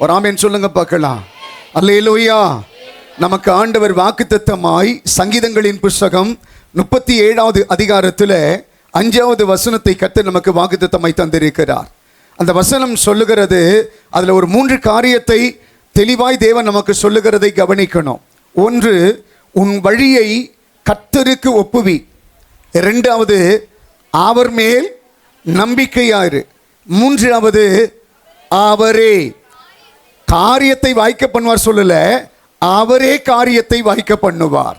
ஒரு ஆமென் சொல்லுங்க பார்க்கலாம். அல்லேலூயா. நமக்கு ஆண்டவர் வாக்குத்தத்தமாய் சங்கீதங்களின் புஸ்தகம் 37வது அதிகாரத்தில் 5வது வசனத்தை கர்த்தர் நமக்கு வாக்குத்தத்தமாய் தந்திருக்கிறார். அந்த வசனம் சொல்லுகிறது, அதில் ஒரு 3 காரியத்தை தெளிவாய் தேவன் நமக்கு சொல்லுகிறதை கவனிக்கணும். ஒன்று, உன் வழியை கர்த்தருக்கு ஒப்புவி. 2வது, அவர் மேல் நம்பிக்கையாயிரு. 3வது, அவரே காரியத்தை வாய்க்க பண்ணுவார். சொல்லல, அவரே காரியத்தை வாய்க்க பண்ணுவார்.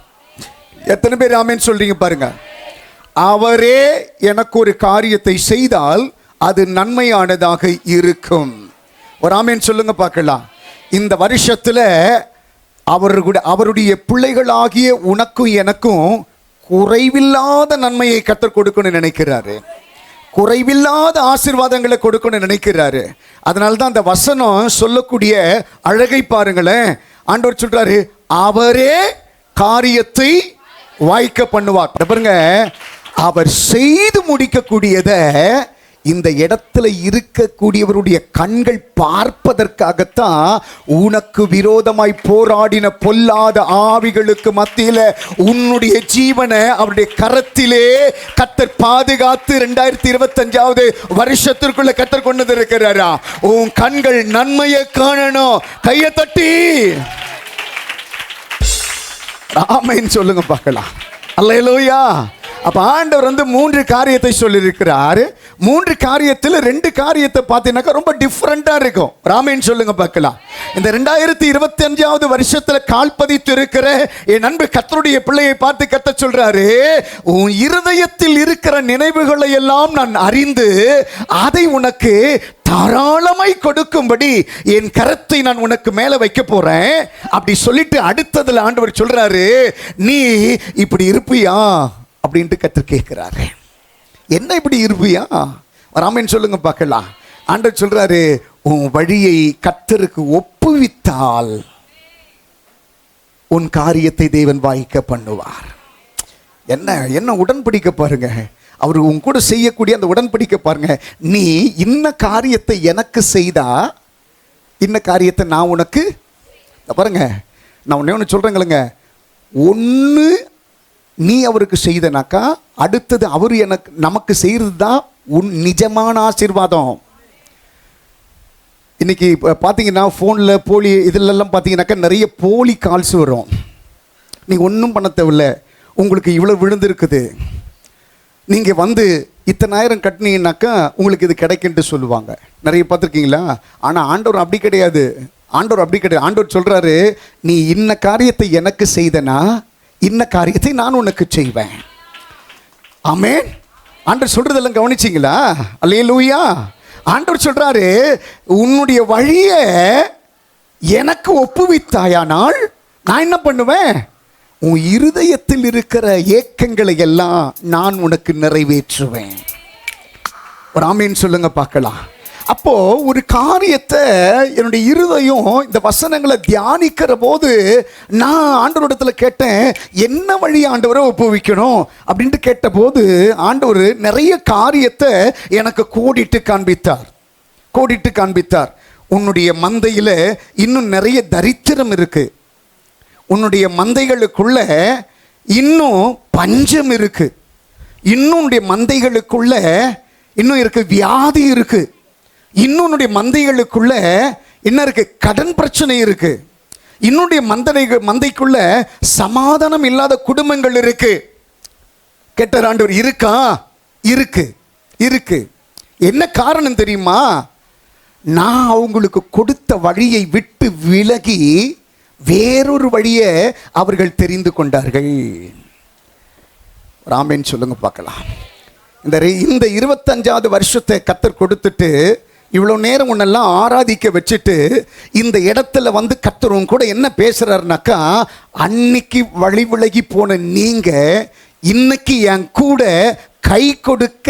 எத்தனை பேர் ஆமென் சொல்றீங்க பாருங்க. அவரே எனக்கு ஒரு காரியத்தை செய்தால் அது நன்மையானதாக இருக்கும். ஒரு ஆமென் சொல்லுங்க பார்க்கலாம். இந்த வருஷத்துல அவருடைய பிள்ளைகளாகிய உனக்கும் எனக்கும் குறைவில்லாத நன்மையை கர்த்தர் கொடுக்கணும்னு நினைக்கிறாரு. குறைவில்லாத ஆசீர்வாதங்களை கொடுக்கணும்னு நினைக்கிறாரு. அதனால தான் அந்த வசனம் சொல்லக்கூடிய அழகை பாருங்களேன். ஆண்டவர் சொல்றாரு, அவரே காரியத்தை வாய்க்க பண்ணுவார். பாருங்க, அவர் செய்து முடிக்கக்கூடியதை இந்த இடத்துல இருக்கக்கூடியவருடைய கண்கள் பார்ப்பதற்காகத்தான் உனக்கு விரோதமாய் போராடின பொல்லாத ஆவிகளுக்கு மத்தியில் உன்னுடைய ஜீவனை அவருடைய கரத்திலே கர்த்தர் பாதுகாத்து 2025வது வருஷத்திற்குள்ள கர்த்தர் கொண்டு இருக்கிறாரா. உன் கண்கள் நன்மையை காணணும். கையை தட்டி ஆமென் சொல்லுங்க பார்க்கலாம். அல்லேலூயா. அப்ப ஆண்டவர் 3 காரியத்தை சொல்லியிருக்கிறார். 3 காரியத்தில் 2 காரியத்தை பார்த்தீங்கன்னாக்கா ரொம்ப டிஃப்ரெண்டா இருக்கும். ஆமென் சொல்லுங்க பார்க்கலாம். இந்த 2025வது வருஷத்துல கால்பதித்து இருக்கிற என் அன்பு கர்த்தருடைய பிள்ளையை பார்த்து கர்த்தர் சொல்றாரு, உன் இருதயத்தில் இருக்கிற நினைவுகளை எல்லாம் நான் அறிந்து அதை உனக்கு தாராளமாய் கொடுக்கும்படி என் கரத்தை நான் உனக்கு மேல வைக்க போறேன். அப்படி சொல்லிட்டு அடுத்ததுல ஆண்டவர் சொல்றாரு, நீ இப்படி இருப்பியா அப்படின்ட்டு கர்த்தர் கேட்கிறாரு. என்ன இப்படி இருப்பியா? ஆமென் சொல்லுங்க பார்க்கலாம். ஆண்டவர் சொல்றாரு, உன் வழியை கர்த்தருக்கு ஒப்புவித்தால் உன் காரியத்தை தேவன் வாய்க்க பண்ணுவார். என்ன உடன்படிக்கை பாருங்க. அவர் உன் கூட செய்யக்கூடிய அந்த உடன்படிக்கை பாருங்க. நீ இன்ன காரியத்தை எனக்கு செய்தா இன்ன காரியத்தை நான் உனக்கு பாருங்க. நான் ஒன்று சொல்றேங்களுங்க, ஒன்று நீ அவருக்கு செய்தனாக்கா அடுத்தது அவர் நமக்கு செய்கிறது தான் உன் நிஜமான ஆசீர்வாதம். இன்னைக்கு பார்த்தீங்கன்னா ஃபோனில் போலி இதிலெல்லாம் பார்த்தீங்கன்னாக்கா நிறைய போலி கால்ஸ் வரும். நீங்கள் ஒன்றும் பண்ண தேவையில்லை, உங்களுக்கு இவ்வளோ விழுந்திருக்குது, நீங்கள் வந்து இத்தனாயிரம் கட்டினீங்கன்னாக்கா உங்களுக்கு இது கிடைக்குன்ட்டு சொல்லுவாங்க. நிறைய பார்த்துருக்கீங்களா? ஆனால் ஆண்டவர் அப்படி கிடையாது. ஆண்டவர் சொல்கிறாரு, நீ இன்ன காரியத்தை எனக்கு செய்தனா இன்ன காரியத்தை நான் உனக்கு செய்வேன். ஆமென். ஆண்டவர் சொல்றதெல்லாம் கவனிச்சிங்களா? அல்லேலூயா. ஆண்டவர் சொல்றாரு, உன்னுடைய வழியை எனக்கு ஒப்புவித்தாயானால் நான் என்ன பண்ணுவேன்? உன் இருதயத்தில் இருக்கிற ஏக்கங்களை எல்லாம் நான் உனக்கு நிறைவேற்றுவேன். ஒரு ஆமென் சொல்லுங்க பார்க்கலாம். அப்போ ஒரு காரியத்தை என்னுடைய இருதயம் இந்த வசனங்களை தியானிக்கிற போது நான் ஆண்டவரிடத்தில் கேட்டேன், என்ன வழி ஆண்டவரை ஒப்புவிக்கணும் அப்படின்ட்டு கேட்டபோது ஆண்டவர் நிறைய காரியத்தை எனக்கு கோடிட்டு காண்பித்தார். உன்னுடைய மந்தையில் இன்னும் நிறைய தரித்திரம் இருக்கு. உன்னுடைய மந்தைகளுக்குள்ள இன்னும் பஞ்சம் இருக்கு. இன்னுடைய மந்தைகளுக்குள்ள இன்னும் இருக்கு வியாதி இருக்கு. இன்னுடைய மந்தைகளுக்குள்ள என்ன இருக்கு? கடன் பிரச்சனை இருக்கு. இன்னுடைய மந்தைக்குள்ள சமாதானம் இல்லாத குடும்பங்கள் இருக்கு. கேட்ட ஆண்டவர் இருக்கா? இருக்கு. என்ன காரணம் தெரியுமா? நான் அவங்களுக்கு கொடுத்த வழியை விட்டு விலகி வேறொரு வழியை அவர்கள் தெரிந்து கொண்டார்கள். ஆமென் சொல்லுங்க பார்க்கலாம். இந்த 25வது வருஷத்தை கர்த்தர் கொடுத்துட்டு இவ்வளோ நேரம் உன்னெல்லாம் ஆராதிக்க வச்சுட்டு இந்த இடத்துல வந்து கர்த்தரும் கூட என்ன பேசுறாருனாக்கா, அன்னைக்கு வழி விலகி போன நீங்க இன்னைக்கு என் கூட கை கொடுக்க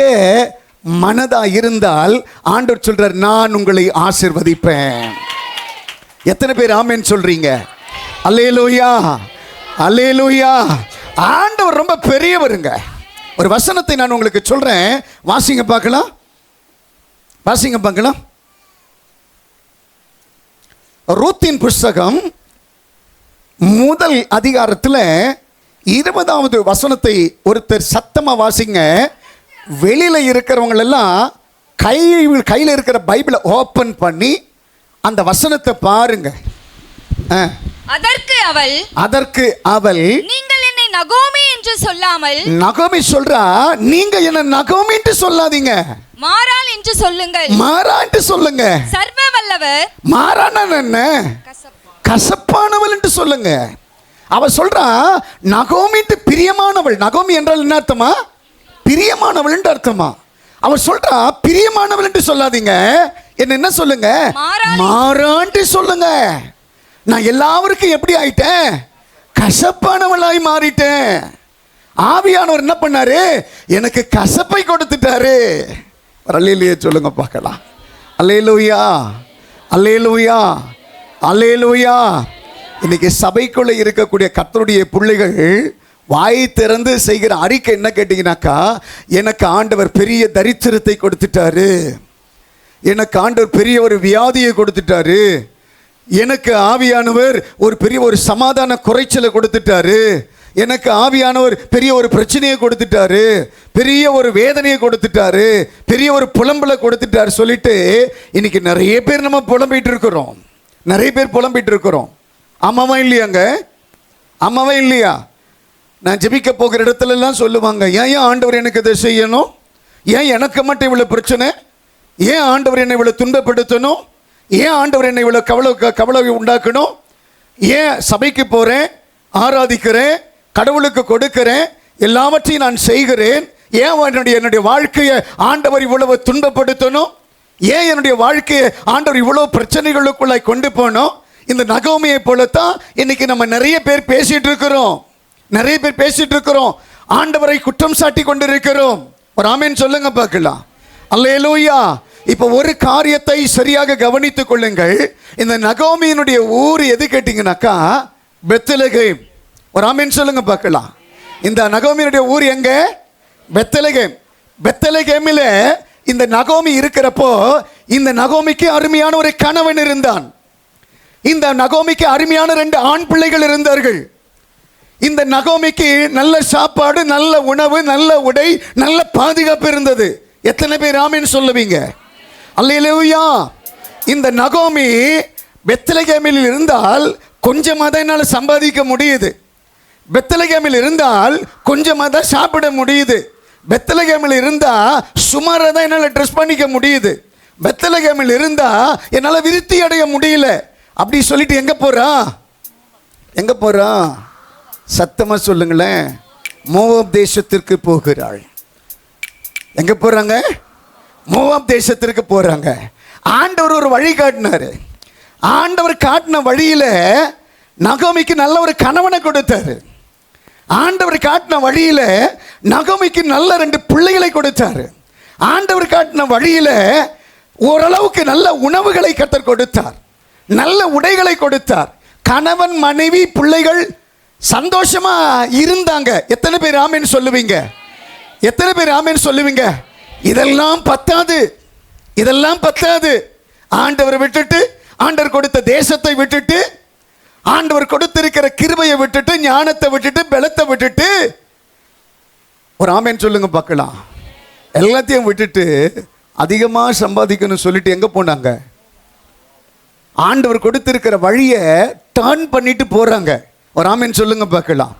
மனதா இருந்தால் ஆண்டவர் சொல்றார், நான் உங்களை ஆசீர்வதிப்பேன். எத்தனை பேர் ஆமென் சொல்றீங்க? அல்லேலூயா. ஆண்டவர் ரொம்ப பெரியவருங்க. ஒரு வசனத்தை நான் உங்களுக்கு சொல்றேன், வாசிங்க பார்க்கலாம். ரூத்தின் புஸ்தகம் முதல் அதிகாரத்தில் 20வது வசனத்தை ஒருத்தர் சத்தமா வாசிங்க. வெளியில இருக்கிறவங்க எல்லாம் கையில் இருக்கிற பைபிளை ஓபன் பண்ணி அந்த வசனத்தை பாருங்க. அதற்கு அவள் நீங்கள் என்னை நகோமி என்று சொல்லாமல், நகோமி சொல்றா, நீங்க என்ன நகோமி என்று சொல்லாதீங்க, மாறாள் என்று சொல்லுங்கள். மாறா என்று சொல்லுங்க. சர்வ வல்லவர், மாறான என்ன, கசப்பானவள் என்று சொல்லுங்க. அவ சொல்றா நகோமி பிரியமானவள். நகோமி என்றால் என்ன அர்த்தமா? பிரியமானவள் என்று அர்த்தமா. அவ சொல்றா பிரியமானவள் என்று சொல்லாதீங்க, என்ன சொல்லுங்க, மாறாண்டு சொல்லுங்க. நான் எல்லாருக்கும் எப்படி ஆயிட்டேன்? கசப்பானவளாய் மாறிட்டேன். ஆவியானவர் என்ன பண்ணாரு? எனக்கு கசப்பை கொடுத்துட்டாரு. அல்லேலூயா சொல்லுங்க பார்க்கலாம். அல்லேலூயா, அல்லேலூயா, அல்லேலூயா. இன்னைக்கு சபைக்குள்ள இருக்கக்கூடிய கர்த்தருடைய பிள்ளைகள் வாய் திறந்து செய்கிற அறிக்கை என்ன கேட்டீங்கன்னாக்கா, எனக்கு ஆண்டவர் பெரிய தரித்திரத்தை கொடுத்துட்டாரு, எனக்கு ஆண்டவர் பெரிய ஒரு வியாதியை கொடுத்துட்டாரு, எனக்கு ஆவியானவர் ஒரு பெரிய ஒரு சமாதான குறைச்சலை கொடுத்துட்டாரு, எனக்கு ஆவியானவர் பெரிய ஒரு பிரச்சனையை கொடுத்துட்டாரு, பெரிய ஒரு வேதனையை கொடுத்துட்டாரு, பெரிய ஒரு புலம்பலை கொடுத்துட்டாரு சொல்லிட்டு இன்னைக்கு நிறைய பேர் நம்ம புலம்பிட்டு இருக்கிறோம். நிறைய பேர் புலம்பிட்டு இருக்கிறோம். ஆமாவா இல்லையாங்க? ஆமாவா இல்லையா? நான் ஜெபிக்க போகிற இடத்துல எல்லாம் சொல்லுவாங்க, ஏன் ஆண்டவர் எனக்கு இதை செய்யணும், ஏன் எனக்கு மட்டும் இவ்வளோ பிரச்சனை, ஏன் ஆண்டவர் என்னை இவ்வளோ துன்பப்படுத்தணும், ஏன் ஆண்டவர் என்னை இவ்வளோ கவலை உண்டாக்கணும், ஏன் சபைக்கு போகிறேன், ஆராதிக்கிறேன், கடவுளுக்கு கொடுக்கிறேன், எல்லாவற்றையும் நான் செய்கிறேன், ஏன் என்னுடைய வாழ்க்கையை ஆண்டவர் இவ்வளவு துன்பப்படுத்தணும், ஏன் என்னுடைய வாழ்க்கையை ஆண்டவர் இவ்வளோ பிரச்சனைகளுக்குள்ளாய் கொண்டு போனோம். இந்த நகோமியை போலத்தான் இன்னைக்கு நம்ம நிறைய பேர் பேசிட்டு இருக்கிறோம். நிறைய பேர் பேசிட்டு இருக்கிறோம், ஆண்டவரை குற்றம் சாட்டி கொண்டு இருக்கிறோம். ஒரு ஆமென் சொல்லுங்க பார்க்கலாம். அல்லேலூயா. இப்போ ஒரு காரியத்தை சரியாக கவனித்துக் கொள்ளுங்கள். இந்த நகோமியினுடைய ஊர் எது கேட்டீங்கன்னாக்கா பெத்லகேம். ஒரு ஆமென் சொல்லுங்க பார்க்கலாம். இந்த நகோமியினுடைய ஊர் எங்க? பெத்லகேம். பெத்லகேமில் இந்த நகோமி இருக்கிறப்போ இந்த நகோமிக்கு அருமையான ஒரு கணவன் இருந்தான். இந்த நகோமிக்கு அருமையான 2 ஆண் பிள்ளைகள் இருந்தார்கள். இந்த நகோமிக்கு நல்ல சாப்பாடு, நல்ல உணவு, நல்ல உடை, நல்ல பாதுகாப்பு இருந்தது. எத்தனை பேர் ஆமென் சொல்லுவீங்க? அல்லேலூயா. இந்த நகோமி பெத்லகேமில் இருந்தால் கொஞ்சமாக தான் என்னால் சம்பாதிக்க முடியுது, பெத்லகேமில் இருந்தால் கொஞ்சமாக தான் சாப்பிட முடியுது, பெத்லகேமில் இருந்தால் சுமாராக தான் என்னால் ட்ரெஸ் பண்ணிக்க முடியுது, பெத்லகேமில் இருந்தால் என்னால் விருத்தி அடைய முடியல. அப்படி சொல்லிட்டு எங்கே போகிறா? எங்கே போகிறா? சத்தமாக சொல்லுங்களேன். மோவாப் தேசத்திற்கு போகிறாள். எங்கே போகிறாங்க? மோவாப் தேசத்திற்கு போகிறாங்க. ஆண்டவர் ஒரு வழி காட்டினார். ஆண்டவர் காட்டின வழியில் நகோமிக்கு நல்ல ஒரு கணவனை கொடுத்தாரு. ஆண்டவர் காட்டின வழியில் நகோமிக்கு நல்ல 2 பிள்ளைகளை கொடுத்தாரு. ஆண்டவர் காட்டின வழியில் ஓரளவுக்கு நல்ல உணவுகளை கர்த்தர் கொடுத்தார், நல்ல உடைகளை கொடுத்தார். கணவன், மனைவி, பிள்ளைகள் சந்தோஷமா இருந்தாங்க. எத்தனை பேர் ஆமென் சொல்லுவீங்க? எத்தனை பேர் ஆமென் சொல்லுவீங்க? இதெல்லாம் பத்தாது, இதெல்லாம் பத்தாது. ஆண்டவர் விட்டுட்டு, ஆண்டவர் கொடுத்த தேசத்தை விட்டுட்டு, ஆண்டவர் கொடுத்திருக்கிற கிருபையை விட்டுட்டு, ஞானத்தை விட்டுட்டு, பலத்தை விட்டுட்டு, ஒரு ஆமென் சொல்லுங்க பார்க்கலாம், எல்லாத்தையும் விட்டுட்டு அதிகமாக சம்பாதிக்கணும்னு சொல்லிட்டு எங்கே போனாங்க? ஆண்டவர் கொடுத்திருக்கிற வழியை டர்ன் பண்ணிட்டு போறாங்க. ஒரு ஆமென் சொல்லுங்க பார்க்கலாம்.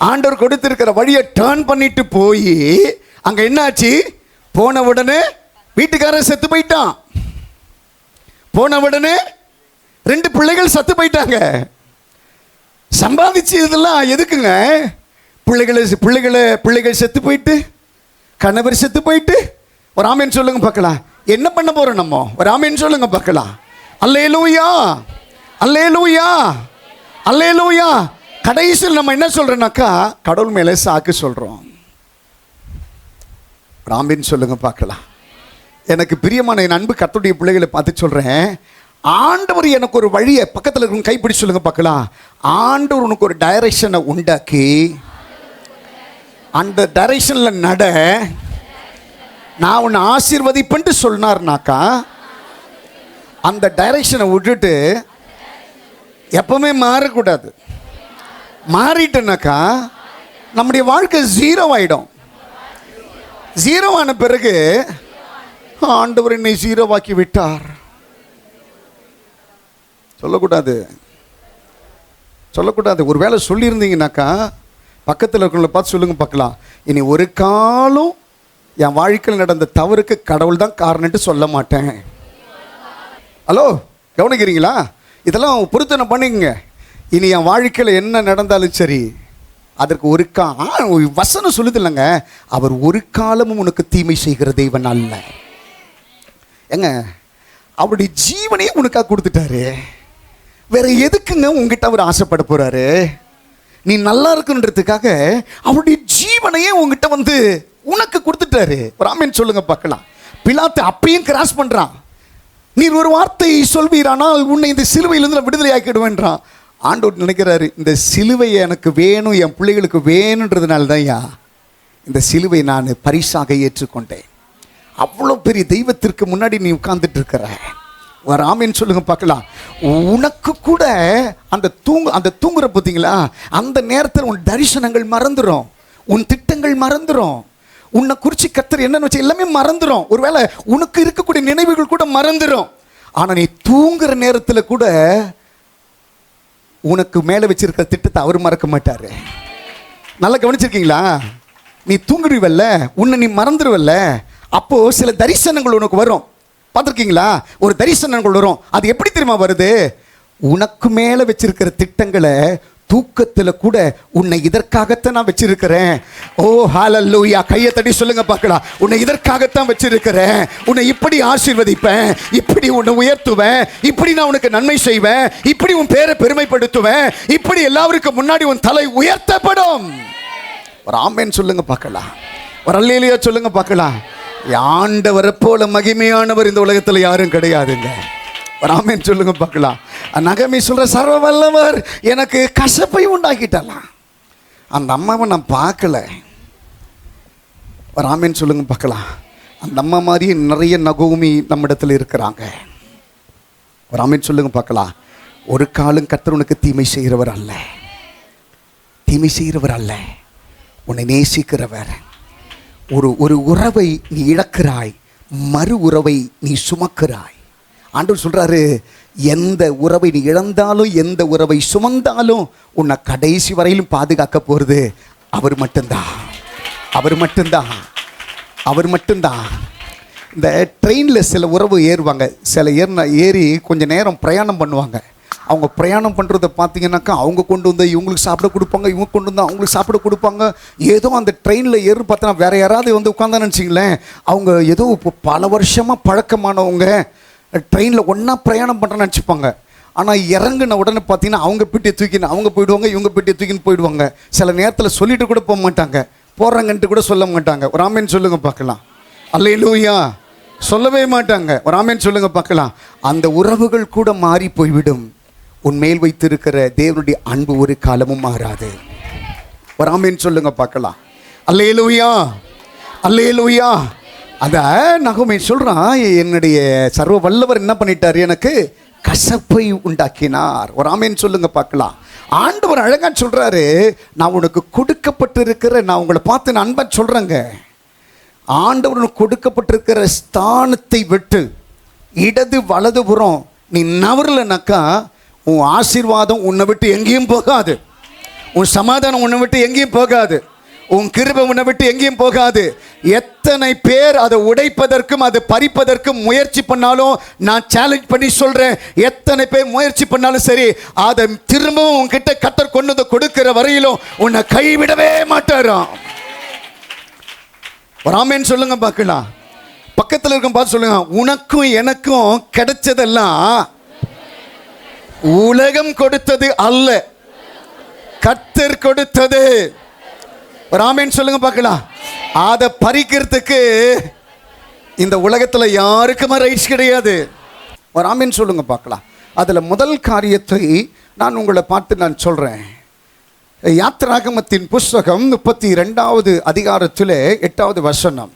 ஆண்டவர் கொடுத்திருக்கிற வழியை டர்ன் பண்ணிட்டு போய் அங்க என்னாச்சு? போன உடனே வீட்டுக்காரன் செத்து போயிட்டான். போன உடனே 2 பிள்ளைகள் செத்து போயிட்டாங்க. சம்பாதிச்சு இதெல்லாம் எதுக்குங்க? பிள்ளைகள் செத்து போயிட்டு, கணவர் செத்து போயிட்டு, ஒரு ஆமென் சொல்லுங்க பார்க்கலாம். என்ன பண்ண போறோம் நம்ம? ஒரு ஆமென் சொல்லுங்க பார்க்கலாம். அல்லேலூயா, அல்லேலூயா, அல்லேலூயா. கடைசியில் நம்ம என்ன சொல்றோம்னாக்கா கடவுள் மேலே சாக்கு சொல்றோம். ஆமென் சொல்லுங்க பார்க்கலாம். எனக்கு பிரியமான என் அன்பு கர்த்தருடைய பிள்ளைகளை பார்த்து சொல்றேன், ஆண்டவர் எனக்கு ஒரு வழியை, பக்கத்தில் இருக்கிற கைப்பிடிச்சு சொல்லுங்க பார்க்கலாம், ஆண்டவர் உனக்கு ஒரு டைரக்ஷனை உண்டாக்கி அந்த டைரக்ஷன்ல நட, நான் உன்னை ஆசீர்வதிப்பேன்ட்டு சொன்னார்னாக்கா அந்த டைரக்ஷனை விட்டுட்டு எப்பவுமே மாறக்கூடாது. மாறிட்டனாக்கா நம்முடைய வாழ்க்கை ஜீரோ ஆயிடும். ஜீரோ ஆன பிறகு ஆண்டவர் என்னை ஜீரோவாக்கி விட்டார் சொல்லக்கூடாது. சொல்லக்கூடாது. ஒரு வேளை சொல்லியிருந்தீங்கன்னாக்கா பக்கத்தில் இருக்கிறவங்கள பார்த்து சொல்லுங்க பார்க்கலாம், இனி ஒரு காலம் என் வாழ்க்கையில் நடந்த தவறுக்கு கடவுள் தான் காரணம்ட்டு சொல்ல மாட்டேன். ஹலோ, கவனிக்கிறீங்களா? இதெல்லாம் பொருத்தனை பண்ணிக்கங்க. இனி என் வாழ்க்கையில் என்ன நடந்தாலும் சரி, அதற்கு ஒரு வசனம் சொல்லுது இல்லைங்க, அவர் ஒரு காலமும் உனக்கு தீமை செய்கிற தெய்வன் அல்ல. ஏங்க, அவருடைய ஜீவனையே உனக்காக கொடுத்துட்டாரு. வேற எதுக்குங்க உங்ககிட்ட அவர் ஆசைப்பட போறாரு? நீ நல்லா இருக்குன்றதுக்காக அவருடைய ஜீவனையே உங்ககிட்ட வந்து உனக்கு கொடுத்துட்டாரு. ஒரு ஆமென் சொல்லுங்க பார்க்கலாம். பிலாத்து அப்பையும் கிராஸ் பண்றான். நீர் ஒரு வார்த்தை சொல்வீரானால் உன்னை இந்த சிலுவையிலிருந்து விடுதலை ஆக்கிடுவேன்றான். ஆண்டவர் நினைக்கிறாரு, இந்த சிலுவையை எனக்கு வேணும், என் பிள்ளைகளுக்கு வேணுன்றதுனால தான் இந்த சிலுவை நான் பரிசாக ஏற்றுக்கொண்டேன். அவ்வளோ பெரிய தெய்வத்திற்கு முன்னாடி நீ உட்கார்ந்துட்டு இருக்கிற. ஒரு ஆமென் சொல்லுங்க பார்க்கலாம். உனக்கு கூட அந்த தூங்குற பார்த்தீங்களா, அந்த நேரத்தில் உன் தரிசனங்கள் மறந்துடும், உன் திட்டங்கள் மறந்துடும், உன்னை குறித்து கர்த்தர் என்னன்னு வச்சு எல்லாமே மறந்துடும். ஒருவேளை உனக்கு இருக்கக்கூடிய நினைவுகள் கூட மறந்துடும். ஆனால் நீ தூங்குற நேரத்தில் கூட உனக்கு மேலே வச்சிருக்கிற திட்டத்தை அவர் மறக்க மாட்டார். நல்லா கவனிச்சிருக்கீங்களா? நீ தூங்குடுவல்ல, உன்னை நீ மறந்துடுவல்ல, அப்போது சில தரிசனங்கள் உனக்கு வரும். பார்த்துருக்கீங்களா? ஒரு தரிசனங்கள் வரும். அது எப்படி தெரியுமா வருது? உனக்கு மேலே வச்சிருக்கிற திட்டங்களை தூக்கத்தில் கூட உன்னை இதற்காகத்தான் நான் வச்சிருக்கிறேன். ஓ ஹல்லேலூயா, கையை தட்டி சொல்லுங்க பார்க்கலாம். உன்னை இதற்காகத்தான் வச்சிருக்கிறேன். உன்னை இப்படி ஆசீர்வதிப்பேன், இப்படி உன்னை உயர்த்துவேன், இப்படி நான் உனக்கு நன்மை செய்வேன், இப்படி உன் பேரை பெருமைப்படுத்துவேன், இப்படி எல்லாருக்கும் முன்னாடி உன் தலை உயர்த்தப்படும். ஒரு ஆமென் சொல்லுங்க பார்க்கலாம். ஒரு அல்லேலூயா சொல்லுங்க பார்க்கலாம். ஆண்டவரை போல மகிமையானவர் இந்த உலகத்தில் யாரும் கிடையாதுங்க. ஒரு ஆமென் சொல்லுங்க பார்க்கலாம். நகமி சொல்ற, சர்வ வல்லவர் எனக்கு கசப்பை உண்டாக்கிட்டலாம். அந்த அம்மாவை நான் பார்க்கல. ஒரு ஆமென் சொல்லுங்க பார்க்கலாம். அந்த அம்மா மாதிரி நிறைய நகோமி நம்ம இடத்துல இருக்கிறாங்க. ஒரு ஆமென் சொல்லுங்க பார்க்கலாம். ஒரு காலம் கர்த்தர் உனக்கு தீமை செய்கிறவர் அல்ல, தீமை செய்கிறவர் அல்ல, உன்னை நேசிக்கிறவர். ஒரு உறவை நீ இழக்கிறாய், மறு உறவை நீ சுமக்கிறாய். ஆண்டவர் சொல்றாரு, எந்த உறவை நீ இழந்தாலும், எந்த உறவை சுமந்தாலும் உன்னை கடைசி வரையிலும் பாதுகாக்க போறது அவர் மட்டும்தான். அவர் மட்டும்தான். அவர் மட்டும்தான். இந்த ட்ரெயினில் சில உறவு ஏறுவாங்க. சில ஏறி கொஞ்சம் நேரம் பிரயாணம் பண்ணுவாங்க. அவங்க பிரயாணம் பண்ணுறதை பார்த்தீங்கன்னாக்கா, அவங்க கொண்டு வந்து இவங்களுக்கு சாப்பிட கொடுப்பாங்க, இவங்க கொண்டு வந்து அவங்களுக்கு சாப்பிட கொடுப்பாங்க. ஏதோ அந்த ட்ரெயினில் ஏறு பார்த்தா வேற யாராவது வந்து உட்காந்தான்னு நினச்சிங்களேன், அவங்க ஏதோ இப்போ பல வருஷமாக பழக்கமானவங்க ட்ரெயினில் ஒன்றா பிரயாணம் பண்ணுறேன்னு நினச்சிப்பாங்க. ஆனால் இறங்குன உடனே பார்த்தீங்கன்னா அவங்க பெட்டியை தூக்கின்னு அவங்க போயிடுவாங்க, இவங்க பெட்டியை தூக்கின்னு போயிடுவாங்க. சில நேரத்தில் சொல்லிட்டு கூட போக மாட்டாங்க, போடுறாங்கன்ட்டு கூட சொல்ல மாட்டாங்க. ஒரு ஆமென் சொல்லுங்க பார்க்கலாம். அல்லேலூயா சொல்லவே மாட்டாங்க. ஒரு ஆமென் சொல்லுங்க பார்க்கலாம். அந்த உறவுகள் கூட மாறி போய்விடும். உன்மேல் வைத்திருக்கிற தேவனுடைய அன்பு ஒரு காலமும் மாறாது. ஒரு ஆமென் சொல்லுங்க பார்க்கலாம். அல்லேலூயா, அல்லேலூயா. அத நகோமி சொல்றான், என்னுடைய சர்வ வல்லவர் என்ன பண்ணிட்டார், எனக்கு கசப்பை உண்டாக்கினார். ஒரு ஆமென் சொல்லுங்க பார்க்கலாம். ஆண்டவர் அழகா சொல்றாரு, நான் உனக்கு கொடுக்கப்பட்டிருக்கிற, நான் உங்களை பார்த்து நான் அன்பா சொல்றேங்க, ஆண்டவர் கொடுக்கப்பட்டிருக்கிற ஸ்தானத்தை விட்டு இடது வலதுபுறம் நீ நவரலனாக்கா உன் ஆசீர்வாதம் உன்னை விட்டு எங்கேயும் போகாது, உன் சமாதானம் உன்னை விட்டு எங்கேயும் போகாது, உன் கிருபை உன்னை விட்டு எங்கேயும் போகாது. எத்தனை பேர் அதை உடைப்பதற்கும் அதை பறிப்பதற்கும் முயற்சி பண்ணாலும், நான் சேலஞ்ச் பண்ணி சொல்றேன், எத்தனை பேர் முயற்சி பண்ணாலும் சரி, அதை திரும்பவும் உன்கிட்ட கர்த்தர் கொண்டு வந்து கொடுக்கிற வரையிலும் உன்னை கைவிடவே மாட்டாராம். ஒரு ஆமென் சொல்லுங்க பார்க்கலாம். பக்கத்தில் இருக்கும் பார்த்து சொல்லுங்க, உனக்கும் எனக்கும் கிடைச்சதெல்லாம் உலகம் கொடுத்தது அல்ல, கர்த்தர் கொடுத்தது. ஒரு ஆமென் சொல்லுங்க பார்க்கலாம். அதை பறிக்கிறதுக்கு இந்த உலகத்தில் யாருக்குமே ரைட்ஸ் கிடையாது. ஒரு ஆமென் சொல்லுங்க பார்க்கலாம். அதில் முதல் காரியத்தை நான் உங்களை பார்த்து நான் சொல்கிறேன். யாத்ராகமத்தின் புஸ்தகம் 32வது அதிகாரத்தில் 8வது வசனம்.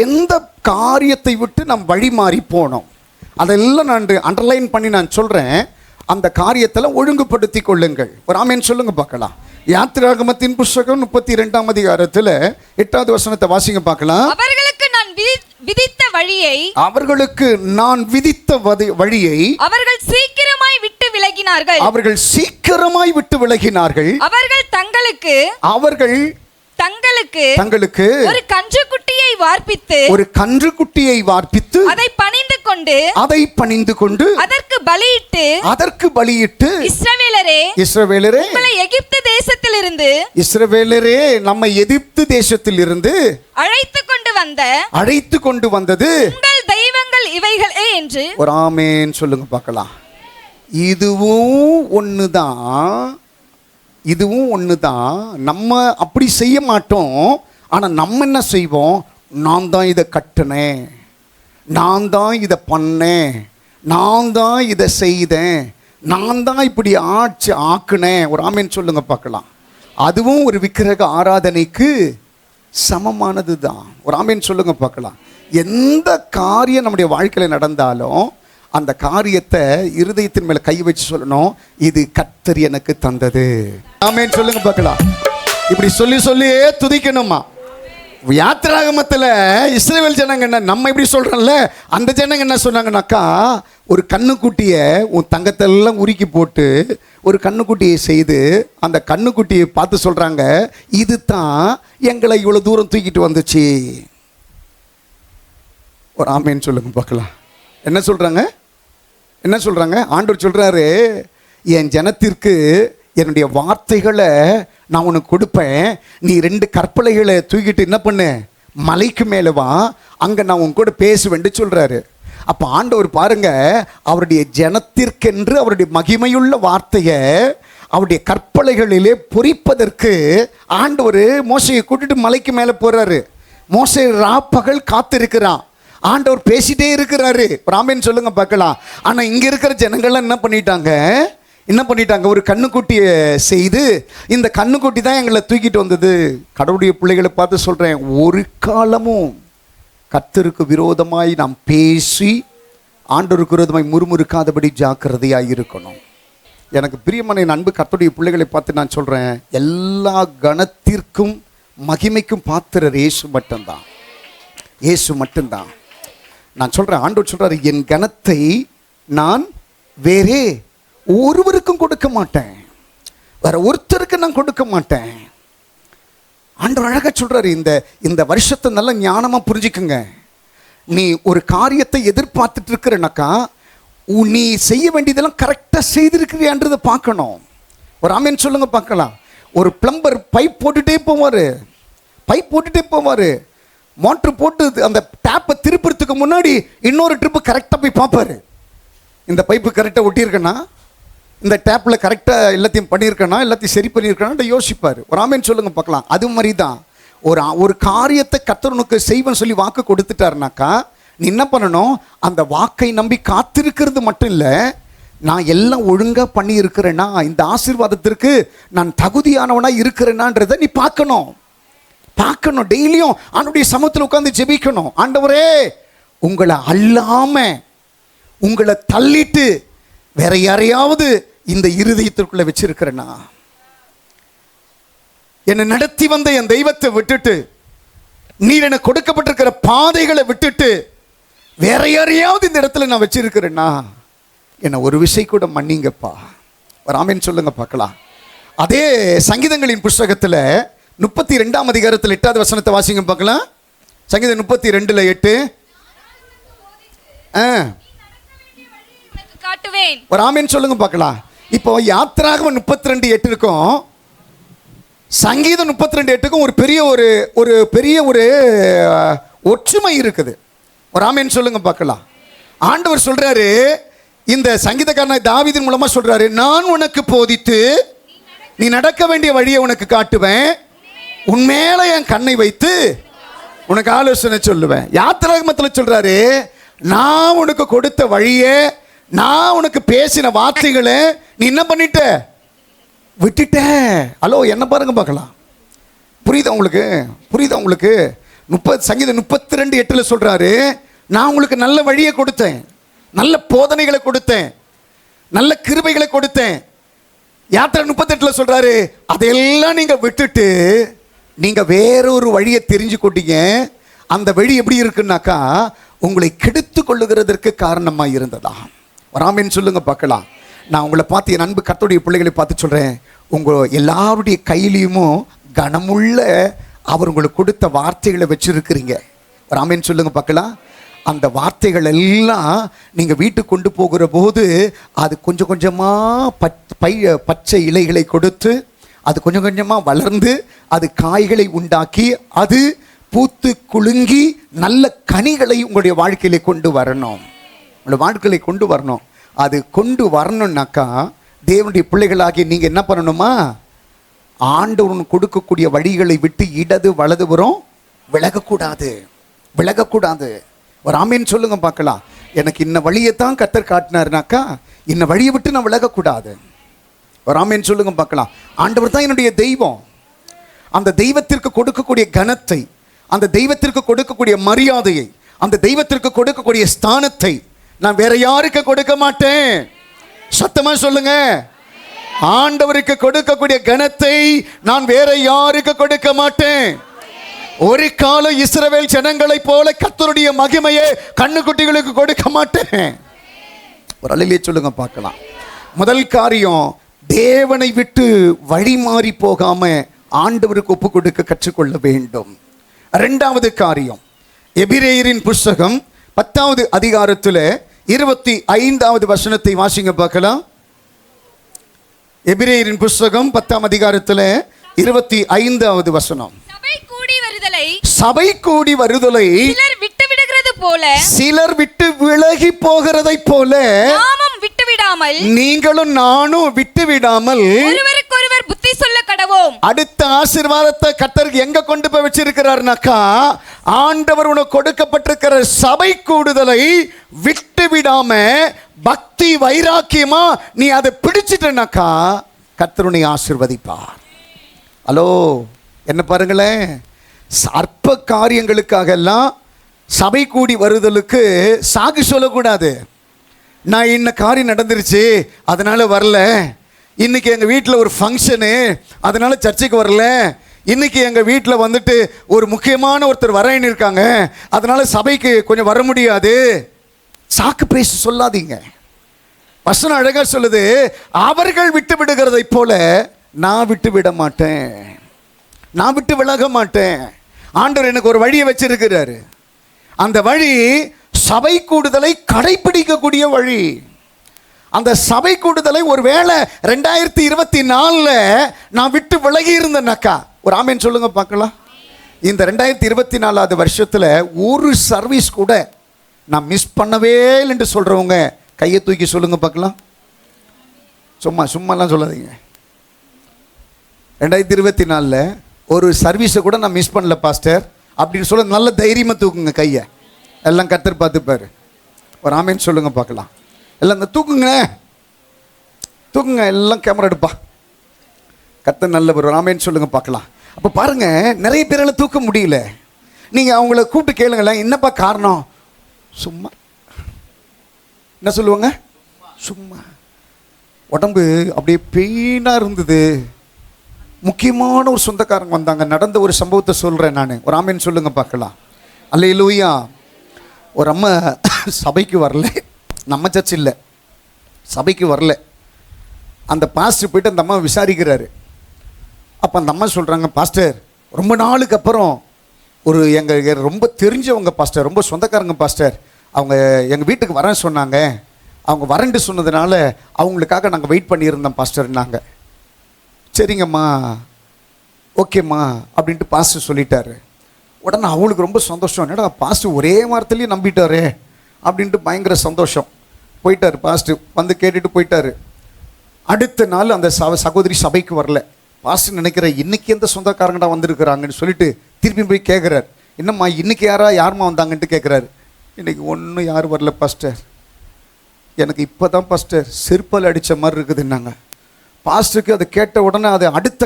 எந்த காரியத்தை விட்டு நாம் வழி மாறி போனோம் அதெல்லாம் நான் அண்டர்லைன் பண்ணி நான் சொல்கிறேன். அந்த காரியத்தில் ஒழுங்குபடுத்தி கொள்ளுங்கள். ஒரு ஆமென் சொல்லுங்க பார்க்கலாம். யாத்திராகமத்தின் புஸ்தகம் 32ஆம் அதிகாரத்தில் 8வது வசனத்தை வாசிங்க பார்க்கலாம். அவர்களுக்கு நான் விதித்த வழியை அவர்கள் சீக்கிரமாய் விட்டு விலகினார்கள். அவர்கள் தங்களுக்கு ஒரு கன்றுக்குட்டியை வார்ப்பித்து அதை பணிந்து கொண்டு அதற்கு பலியிட்டு இஸ்ரவேலரே நம்மை எகிப்து தேசத்திலிருந்து அழைத்து கொண்டு வந்தது உங்கள் தெய்வங்கள் இவைகளே என்று ஒரு ஆமென் சொல்லுங்க பார்க்கலாம். இதுவும் ஒண்ணுதான். நம்ம அப்படி செய்ய மாட்டோம். ஆனா நம்ம என்ன செய்வோம்? நான் தான் இதை கட்டினேன், நான் தான் இதை பண்ணேன், நான் தான் இதை செய்தேன், நான் தான் இப்படி ஆக்குனேன். ஒரு ஆமென் சொல்லுங்க பார்க்கலாம். அதுவும் ஒரு விக்கிரக ஆராதனைக்கு சமமானது தான். ஒரு ஆமென் சொல்லுங்க பார்க்கலாம். எந்த காரியம் நம்முடைய வாழ்க்கையில் நடந்தாலும் அந்த காரியத்தை இருதயத்தின் மேல கை வச்சு சொல்லணும், இது கர்த்தர் எனக்கு தந்தது. ஆமென் சொல்லுங்க பார்க்கலாம். இப்படி சொல்லியே துதிக்கணுமா? யாத்திராகமத்தில் இஸ்ரவேல் ஜனங்க என்ன, நம்ம இப்படி சொல்றோம்ல, அந்த ஜனங்க என்ன சொன்னாங்கன்னாக்கா, ஒரு கண்ணுக்குட்டியை உன் தங்கத்தெல்லாம் உருக்கி போட்டு ஒரு கண்ணுக்குட்டியை செய்து அந்த கண்ணுக்குட்டியை பார்த்து சொல்றாங்க, இது தான் எங்களை இவ்வளவு தூரம் தூக்கிட்டு வந்துச்சு. ஒரு ஆமென் சொல்லுங்க பார்க்கலாம். என்ன சொல்றாங்க? ஆண்டவர் சொல்றாரு, என் ஜனத்திற்கு என்னுடைய வார்த்தைகளை நான் உனக்கு கொடுப்பேன், நீ 2 கற்பலைகளை தூக்கிட்டு என்ன பண்ணு, மலைக்கு மேலே வா, அங்கே நான் உன் கூட பேசுவேன்னு சொல்றாரு. அப்போ ஆண்டவர் பாருங்க, அவருடைய ஜனத்திற்கென்று அவருடைய மகிமையுள்ள வார்த்தையை அவருடைய கற்பலைகளிலே பொறிப்பதற்கு ஆண்டவர் மோசையை கூட்டிட்டு மலைக்கு மேலே போறாரு. மோசை ராப்பகல் காத்திருக்கிறான். ஆண்டவர் பேசிட்டே இருக்கிறாரு. ஆமென் சொல்லுங்க பார்க்கலாம். ஆனா இங்க இருக்கிற ஜனங்கள்லாம் என்ன பண்ணிட்டாங்க? ஒரு கண்ணுக்குட்டியை செய்து, இந்த கண்ணுக்குட்டி தான் எங்களை தூக்கிட்டு வந்தது. கடவுளுடைய பிள்ளைகளை பார்த்து சொல்றேன், ஒரு காலமும் கர்த்தருக்கு விரோதமாய் நாம் பேசி ஆண்டவருக்கு விரோதமாய் முறுமுறுக்காதபடி ஜாக்கிரதையாய் இருக்கணும். எனக்கு பிரியமான என் அன்பு கர்த்தருடைய பிள்ளைகளை பார்த்து நான் சொல்றேன், எல்லா கணத்திற்கும் மகிமைக்கும் பாத்திரர் இயேசு மட்டும்தான். நான் சொல்றேன், ஆண்டவர் சொல்றாரு, என் கனத்தை நான் வேறே ஒருவருக்கும் கொடுக்க மாட்டேன், வேற ஒருத்தருக்கு நான் கொடுக்க மாட்டேன். ஆண்டவர் அழகா சொல்றாரு, இந்த வருஷத்தை நல்ல ஞானமா புரிஞ்சுக்குங்க. நீ ஒரு காரியத்தை எதிர்பார்த்துட்டு இருக்கிறனாக்கா, நீ செய்ய வேண்டியதெல்லாம் கரெக்டா செய்திருக்கிறியான்றதை பார்க்கணும். ஒரு ஆமென் சொல்லுங்க பார்க்கலாம். ஒரு பிளம்பர் பைப் போட்டுட்டே போவாரு. மோட்ரு போட்டு அந்த டேப்பை திருப்புறதுக்கு முன்னாடி இன்னொரு ட்ரிப்பு கரெக்டாக போய் பார்ப்பாரு. இந்த பைப்பு கரெக்டாக ஒட்டியிருக்கேனா, இந்த டேப்பில் கரெக்டாக எல்லாத்தையும் பண்ணியிருக்கேனா, எல்லாத்தையும் சரி பண்ணியிருக்கேனா யோசிப்பார். ஒரு ஆமென் சொல்லுங்க பார்க்கலாம். அது மாதிரி தான் ஒரு காரியத்தை கர்த்தர் உனக்கு செய்வன் சொல்லி வாக்கு கொடுத்துட்டாருனாக்கா, நீ என்ன பண்ணணும்? அந்த வாக்கை நம்பி காத்திருக்கிறது மட்டும் இல்லை, நான் எல்லாம் ஒழுங்காக பண்ணி இருக்கிறேன்னா, இந்த ஆசீர்வாதத்திற்கு நான் தகுதியானவனாக இருக்கிறேனான்றதை நீ பார்க்கணும். டெய்லியும் ஆண்டவருடைய சமூகத்தில் உட்கார்ந்து ஜெபிக்கணும். ஆண்டவரே, உங்களை அல்லாம உங்களை தள்ளிட்டு வேற யாரையாவது இந்த இருதயத்திற்குள்ள வச்சிருக்கிறேன்னா, என்னை நடத்தி வந்த என் தெய்வத்தை விட்டுட்டு, நீர் எனக்கு கொடுக்கப்பட்டிருக்கிற பாதைகளை விட்டுட்டு வேற யாரையாவது இந்த இடத்துல நான் வச்சிருக்கிறேன்னா, என்னை ஒரு விஷயம் கூட மன்னிங்கப்பா. ஒரு ஆமென் சொல்லுங்க பார்க்கலாம். அதே சங்கீதங்களின் புஸ்தகத்தில் 32ஆம் அதிகாரத்தில் 8வது வசனத்தை வாசிங்க பார்க்கலாம். சங்கீதம் 32:8. ஒரு ஆமென் சொல்லுங்க பார்க்கலாம். இப்போ யாத்திராகமம் 32:8 இருக்கும், சங்கீதம் 32:8க்கும் ஒரு பெரிய ஒற்றுமை இருக்குது. ஒரு ஆமென் சொல்லுங்க பார்க்கலாம். ஆண்டவர் சொல்றாரு, இந்த சங்கீதக்காரன் தாவீதின் மூலமா சொல்றாரு, நான் உனக்கு போதித்து நீ நடக்க வேண்டிய வழியை உனக்கு காட்டுவேன், உன்மேல என் கண்ணை வைத்து உனக்கு ஆலோசனை சொல்லுவேன். யாத்திராகமத்தில் சொல்றாரு, நான் உனக்கு கொடுத்த வழியை, நான் உனக்கு பேசின வார்த்தைகளை நீ என்ன பண்ணிட்ட? விட்டுட்ட. ஹலோ, என்ன பாருங்க பார்க்கலாம். புரியுதா உங்களுக்கு? சங்கீதம் 32:8 சொல்றாரு, நான் உங்களுக்கு நல்ல வழியை கொடுத்தேன், நல்ல போதனைகளை கொடுத்தேன், நல்ல கிருபைகளை கொடுத்தேன். யாத்திரை 38 சொல்றாரு, அதையெல்லாம் நீங்க விட்டுட்டு நீங்க வேறொரு வழியை தெரிஞ்சு கொண்டீங்க. அந்த வழி எப்படி இருக்குன்னாக்கா உங்களை கெடுத்து கொள்ளுகிறதற்கு காரணமா இருந்ததா? ராமன் சொல்லுங்க பார்க்கலாம். நான் உங்களை பார்த்து, என் அன்பு கர்த்தருடைய பிள்ளைகளை பார்த்து சொல்றேன், உங்க எல்லாருடைய கையிலையும் கனமுள்ள அவர் உங்களுக்கு கொடுத்த வார்த்தைகளை வச்சிருக்கிறீங்க. ராமன் சொல்லுங்க பார்க்கலாம். அந்த வார்த்தைகள் எல்லாம் நீங்கள் வீட்டுக்கு கொண்டு போகிற போது அது கொஞ்சம் கொஞ்சமாக பச்சை இலைகளை கொடுத்து அது கொஞ்சம் கொஞ்சமாக வளர்ந்து அது காய்களை உண்டாக்கி அது பூத்து குலுங்கி நல்ல கனிகளை உங்களுடைய வாழ்க்கையில கொண்டு வரணும். உங்களுடைய வாழ்க்கையில கொண்டு வரணும். அது கொண்டு வரணும்னாக்கா தேவனுடைய பிள்ளைகளாகி நீங்கள் என்ன பண்ணணுமா? ஆண்டவன் கொடுக்கக்கூடிய வழிகளை விட்டு இடது வலதுபுறம் விலகக்கூடாது. ஒரு ஆமீன் சொல்லுங்க பார்க்கலாம். எனக்கு இன்ன வழியைத்தான் கர்த்தர் காட்டினார்னாக்கா இன்ன வழியை விட்டு நான் விலகக்கூடாது. ஒரு ஆமீன் சொல்லுங்க பார்க்கலாம். ஆண்டவர் தான் என்னுடைய தெய்வம். அந்த தெய்வத்திற்கு கொடுக்கக்கூடிய கனத்தை, அந்த தெய்வத்திற்கு கொடுக்கக்கூடிய மரியாதையை, அந்த தெய்வத்திற்கு கொடுக்கக்கூடிய ஸ்தானத்தை நான் வேற யாருக்கு கொடுக்க மாட்டேன். சத்தமா சொல்லுங்க. ஆண்டவருக்கு கொடுக்கக்கூடிய கனத்தை நான் வேற யாருக்கு கொடுக்க மாட்டேன். ஒரு காலம் இஸ்ரவேல் ஜனங்களை போல கர்த்தருடைய மகிமையை கண்ணுக்குட்டிகளுக்கு கொடுக்க மாட்டேன். ஒரு அல்லேலூயா சொல்லுங்க பார்க்கலாம். முதல் காரியம், தேவனை விட்டு வழி மாறி போகாம ஆண்டவருக்கு ஒப்பு கொடுக்க கற்றுக்கொள்ள வேண்டும். இரண்டாவது காரியம், எபிரேயரின் புஸ்தகம் 10வது அதிகாரத்தில் 25வது வசனத்தை வாசிங்க பார்க்கலாம். எபிரேயரின் புஸ்தகம் 10ஆம் அதிகாரத்தில் 25வது வசனம். சபை கூடி வருதலை சிலர் விட்டு விடுகிறது போல, சிலர் விட்டு விலகி போகிறதை போல நாமும் விட்டு விடாமல், நீங்களும் நானும் விட்டு விடாமல் ஒருவருக்கொருவர் புத்தி சொல்ல கடவோம். அடுத்த ஆசீர்வாதத்தை கர்த்தர் எங்க கொண்டு போய் வச்சிருக்கிறார்னாக்கா ஆண்டவர் உனக்கு கொடுக்கப்பட்டிருக்கிற சபை கூடுதலை விட்டு விடாம பக்தி வைராக்கியமா நீ அதை பிடிச்சிட்டனாக்கா கர்த்தர் உன்னை ஆசீர்வதிப்பார். ஹலோ, என்ன பாருங்களேன், அற்ப காரியங்களுக்காக எல்லாம் சபை கூடி வருதலுக்கு சாகு சொல்லக்கூடாது. நான் இன்ன காரியம் நடந்துருச்சு அதனால வரல, இன்னைக்கு எங்கள் வீட்டில் ஒரு ஃபங்க்ஷனு அதனால சர்ச்சுக்கு வரல, இன்னைக்கு எங்கள் வீட்டில் வந்துட்டு ஒரு முக்கியமான ஒருத்தர் வரேன்னு இருக்காங்க அதனால சபைக்கு கொஞ்சம் வர முடியாது. சாக்கு பேசி சொல்லாதீங்க. வசனம் அழகா சொல்லுது, அவர்கள் விட்டு விடுகிறதை போல நான் விட்டு விட மாட்டேன், நான் விட்டு விலக மாட்டேன். ஆண்டவர் எனக்கு ஒரு வழியை வச்சிருக்கிறாரு. அந்த வழி சபை கூடுதலை கடைபிடிக்கக்கூடிய வழி. அந்த சபை கூடுதலை ஒருவேளை 2024 நான் விட்டு விலகி இருந்தேன்னாக்கா ஒரு ஆமேன் சொல்லுங்க பார்க்கலாம். இந்த 2024 வருஷத்தில் ஒரு சர்வீஸ் கூட நான் மிஸ் பண்ணவே இல்லைன்னு சொல்றவங்க கையை தூக்கி சொல்லுங்க பார்க்கலாம். சும்மாலாம் சொல்லாதீங்க. 2024 ஒரு சர்வீஸை கூட நான் மிஸ் பண்ணல பாஸ்டர் அப்படின்னு சொல்ல நல்ல தைரியமாக தூக்குங்க கையை. எல்லாம் கர்த்தர் பார்த்துப்பாரு. ஒரு ஆமேன்னு சொல்லுங்க பார்க்கலாம். எல்லாம் இந்த தூக்குங்க எல்லாம் கேமரா எடுப்பா. கர்த்தர் நல்ல ஒரு ஆமேன்னு சொல்லுங்க பார்க்கலாம். அப்போ பாருங்க, நிறைய பேரால் தூக்க முடியல. நீங்கள் அவங்கள கூப்பிட்டு கேளுங்களேன், என்னப்பா காரணம்? சும்மா என்ன சொல்லுவாங்க? சும்மா உடம்பு அப்படியே பெயினாக இருந்தது. முக்கியமான ஒரு சொந்தக்காரங்க வந்தாங்க, நடந்த ஒரு சம்பவத்தை சொல்கிறேன் நான். ஒரு ஆமேன்னு சொல்லுங்க பார்க்கலாம். அல்லேலூயா. ஒரு அம்மா சபைக்கு வரல, நம்ம சர்ச் இல்லை, சபைக்கு வரல. அந்த பாஸ்டர் போயிட்டு அந்த அம்மா விசாரிக்கிறாரு. அப்போ அந்த அம்மா சொல்கிறாங்க, பாஸ்டர் ரொம்ப நாளுக்கு அப்புறம் ஒரு எங்கள் ரொம்ப தெரிஞ்சவங்க பாஸ்டர், ரொம்ப சொந்தக்காரங்க பாஸ்டர், அவங்க எங்கள் வீட்டுக்கு வரேன்னு சொன்னாங்க, அவங்க வரேன்ட்டு சொன்னதுனால அவங்களுக்காக நாங்கள் வெயிட் பண்ணியிருந்தோம் பாஸ்டர்னாங்க. சரிங்கம்மா, ஓகேம்மா அப்படின்ட்டு பாஸ்டர் சொல்லிட்டாரு. உடனே அவளுக்கு ரொம்ப சந்தோஷம். என்னடா பாஸ்டர் ஒரே வாரத்துலேயே நம்பிட்டாரு அப்படின்ட்டு பயங்கர சந்தோஷம். போயிட்டார் பாஸ்டர், வந்து கேட்டுட்டு போயிட்டாரு. அடுத்த நாள் அந்த சகோதரி சபைக்கு வரல. பாஸ்டர் நினைக்கிற இன்னைக்கு எந்த சொந்தக்காரங்கடா வந்திருக்கிறாங்கன்னு சொல்லிட்டு திருப்பி போய் கேட்குறாரு, என்னம்மா இன்னைக்கு யாருமா வந்தாங்கன்ட்டு கேட்குறாரு. இன்னைக்கு ஒன்றும் யாரும் வரல பாஸ்டர், எனக்கு இப்போ தான் பாஸ்டர் செருப்பால் அடித்த மாதிரி இருக்குதுன்னாங்க. பாஸ்டருக்கு அதை கேட்ட உடனே அதை அடுத்த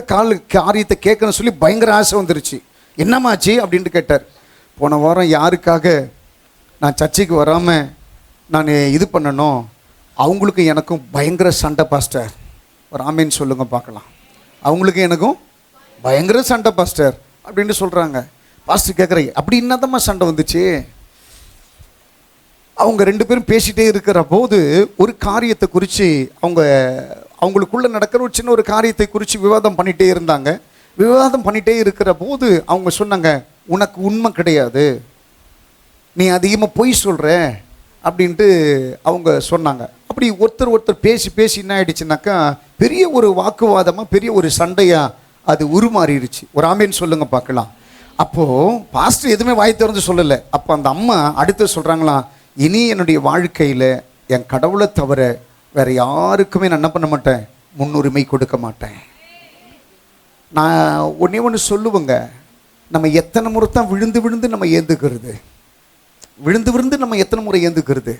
காரியத்தை கேட்கணும்னு சொல்லி பயங்கர ஆசை வந்துருச்சு. என்னம்மாச்சு அப்படின்ட்டு கேட்டார். போன வாரம் யாருக்காக நான் சர்ச்சைக்கு வராமல் நான் இது பண்ணணும், அவங்களுக்கு எனக்கும் பயங்கர சண்டை பாஸ்டர். ஒரு ஆமீன் சொல்லுங்க பார்க்கலாம். அவங்களுக்கு எனக்கும் பயங்கர சண்டை பாஸ்டர் அப்படின்னு சொல்கிறாங்க. பாஸ்டர் கேட்குறீங்க, அப்படி என்னதம்மா சண்டை வந்துச்சு? அவங்க 2 பேரும் பேசிகிட்டே இருக்கிற போது ஒரு காரியத்தை குறித்து அவங்களுக்குள்ளே நடக்கிற ஒரு சின்ன ஒரு காரியத்தை குறித்து விவாதம் பண்ணிகிட்டே இருந்தாங்க. விவாதம் பண்ணிகிட்டே இருக்கிற போது அவங்க சொன்னாங்க, உனக்கு உண்மை கிடையாது, நீ அதிகமாக பொய் சொல்கிற அப்படின்ட்டு அவங்க சொன்னாங்க. அப்படி ஒருத்தர் பேசி என்ன ஆயிடுச்சுனாக்கா பெரிய ஒரு வாக்குவாதமாக பெரிய ஒரு சண்டையாக அது உருமாறிடுச்சு. ஒரு ஆமீன் சொல்லுங்க பார்க்கலாம். அப்போது பாஸ்டர் எதுவுமே வாய் திறந்து சொல்லலை. அப்போ அந்த அம்மா அடுத்து சொல்கிறாங்களாம், இனி என்னுடைய வாழ்க்கையில் என் கடவுளை தவிர வேறு யாருக்குமே நான் என்ன பண்ண மாட்டேன், முன்னுரிமை கொடுக்க மாட்டேன். நான் ஒன்று சொல்லுவேங்க, நம்ம எத்தனை முறை தான் விழுந்து நம்ம ஏந்துக்கிறது, விழுந்து நம்ம எத்தனை முறை ஏந்துக்கிறது?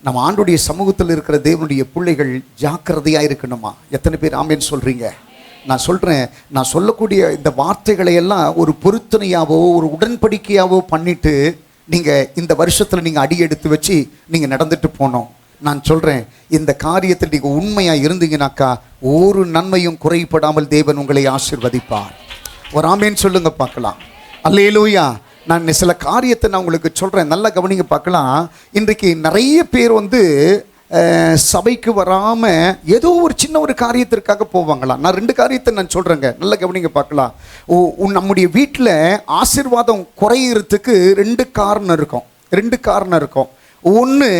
நம்ம ஆண்டுடைய சமூகத்தில் இருக்கிற தேவனுடைய பிள்ளைகள் ஜாக்கிரதையாக இருக்கணுமா? எத்தனை பேர் ஆமேன்னு சொல்கிறீங்க? நான் சொல்கிறேன், நான் சொல்லக்கூடிய இந்த வார்த்தைகளை எல்லாம் ஒரு பொருத்தனையாவோ ஒரு உடன்படிக்கையாவோ பண்ணிவிட்டு நீங்கள் இந்த வருஷத்தில் நீங்கள் அடி எடுத்து வச்சு நீங்கள் நடந்துட்டு போனோம். நான் சொல்கிறேன், இந்த காரியத்தில் நீங்கள் உண்மையாக இருந்தீங்கன்னாக்கா ஒரு நன்மையும் குறைபடாமல் தேவன் உங்களை ஆசீர்வதிப்பார். ஒரு ஆமேன்னு சொல்லுங்க பார்க்கலாம். அல்லேலூயா. நான் சில காரியத்தை நான் உங்களுக்கு சொல்கிறேன், நல்லா கவனிங்க பார்க்கலாம். இன்றைக்கு நிறைய பேர் சபைக்கு வராமல் ஏதோ ஒரு சின்ன ஒரு காரியத்திற்காக போவாங்களாம். நான் 2 காரியத்தை நான் சொல்கிறேங்க, நல்லா கவனிங்க பார்க்கலாம். நம்முடைய வீட்டில் ஆசீர்வாதம் குறையிறதுக்கு 2 காரணம் இருக்கும். ஒன்று,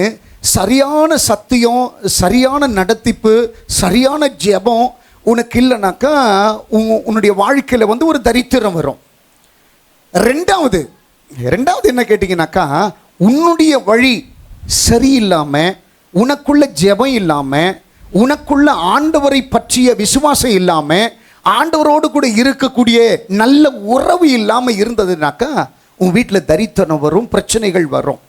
சரியான சத்தியம், சரியான நடத்திப்பு, சரியான ஜெபம் உனக்கு இல்லைனாக்கா உன்னுடைய வாழ்க்கையில் ஒரு தரித்திரம் வரும். ரெண்டாவது என்ன கேட்டிங்கனாக்கா, உன்னுடைய வழி சரியில்லாமல், உனக்குள்ள ஜெபம் இல்லாமல், உனக்குள்ள ஆண்டவரை பற்றிய விசுவாசம் இல்லாமல், ஆண்டவரோடு கூட இருக்கக்கூடிய நல்ல உறவு இல்லாமல் இருந்ததுனாக்கா உன் வீட்டில் தரித்திரம் வரும், பிரச்சனைகள் வரும்.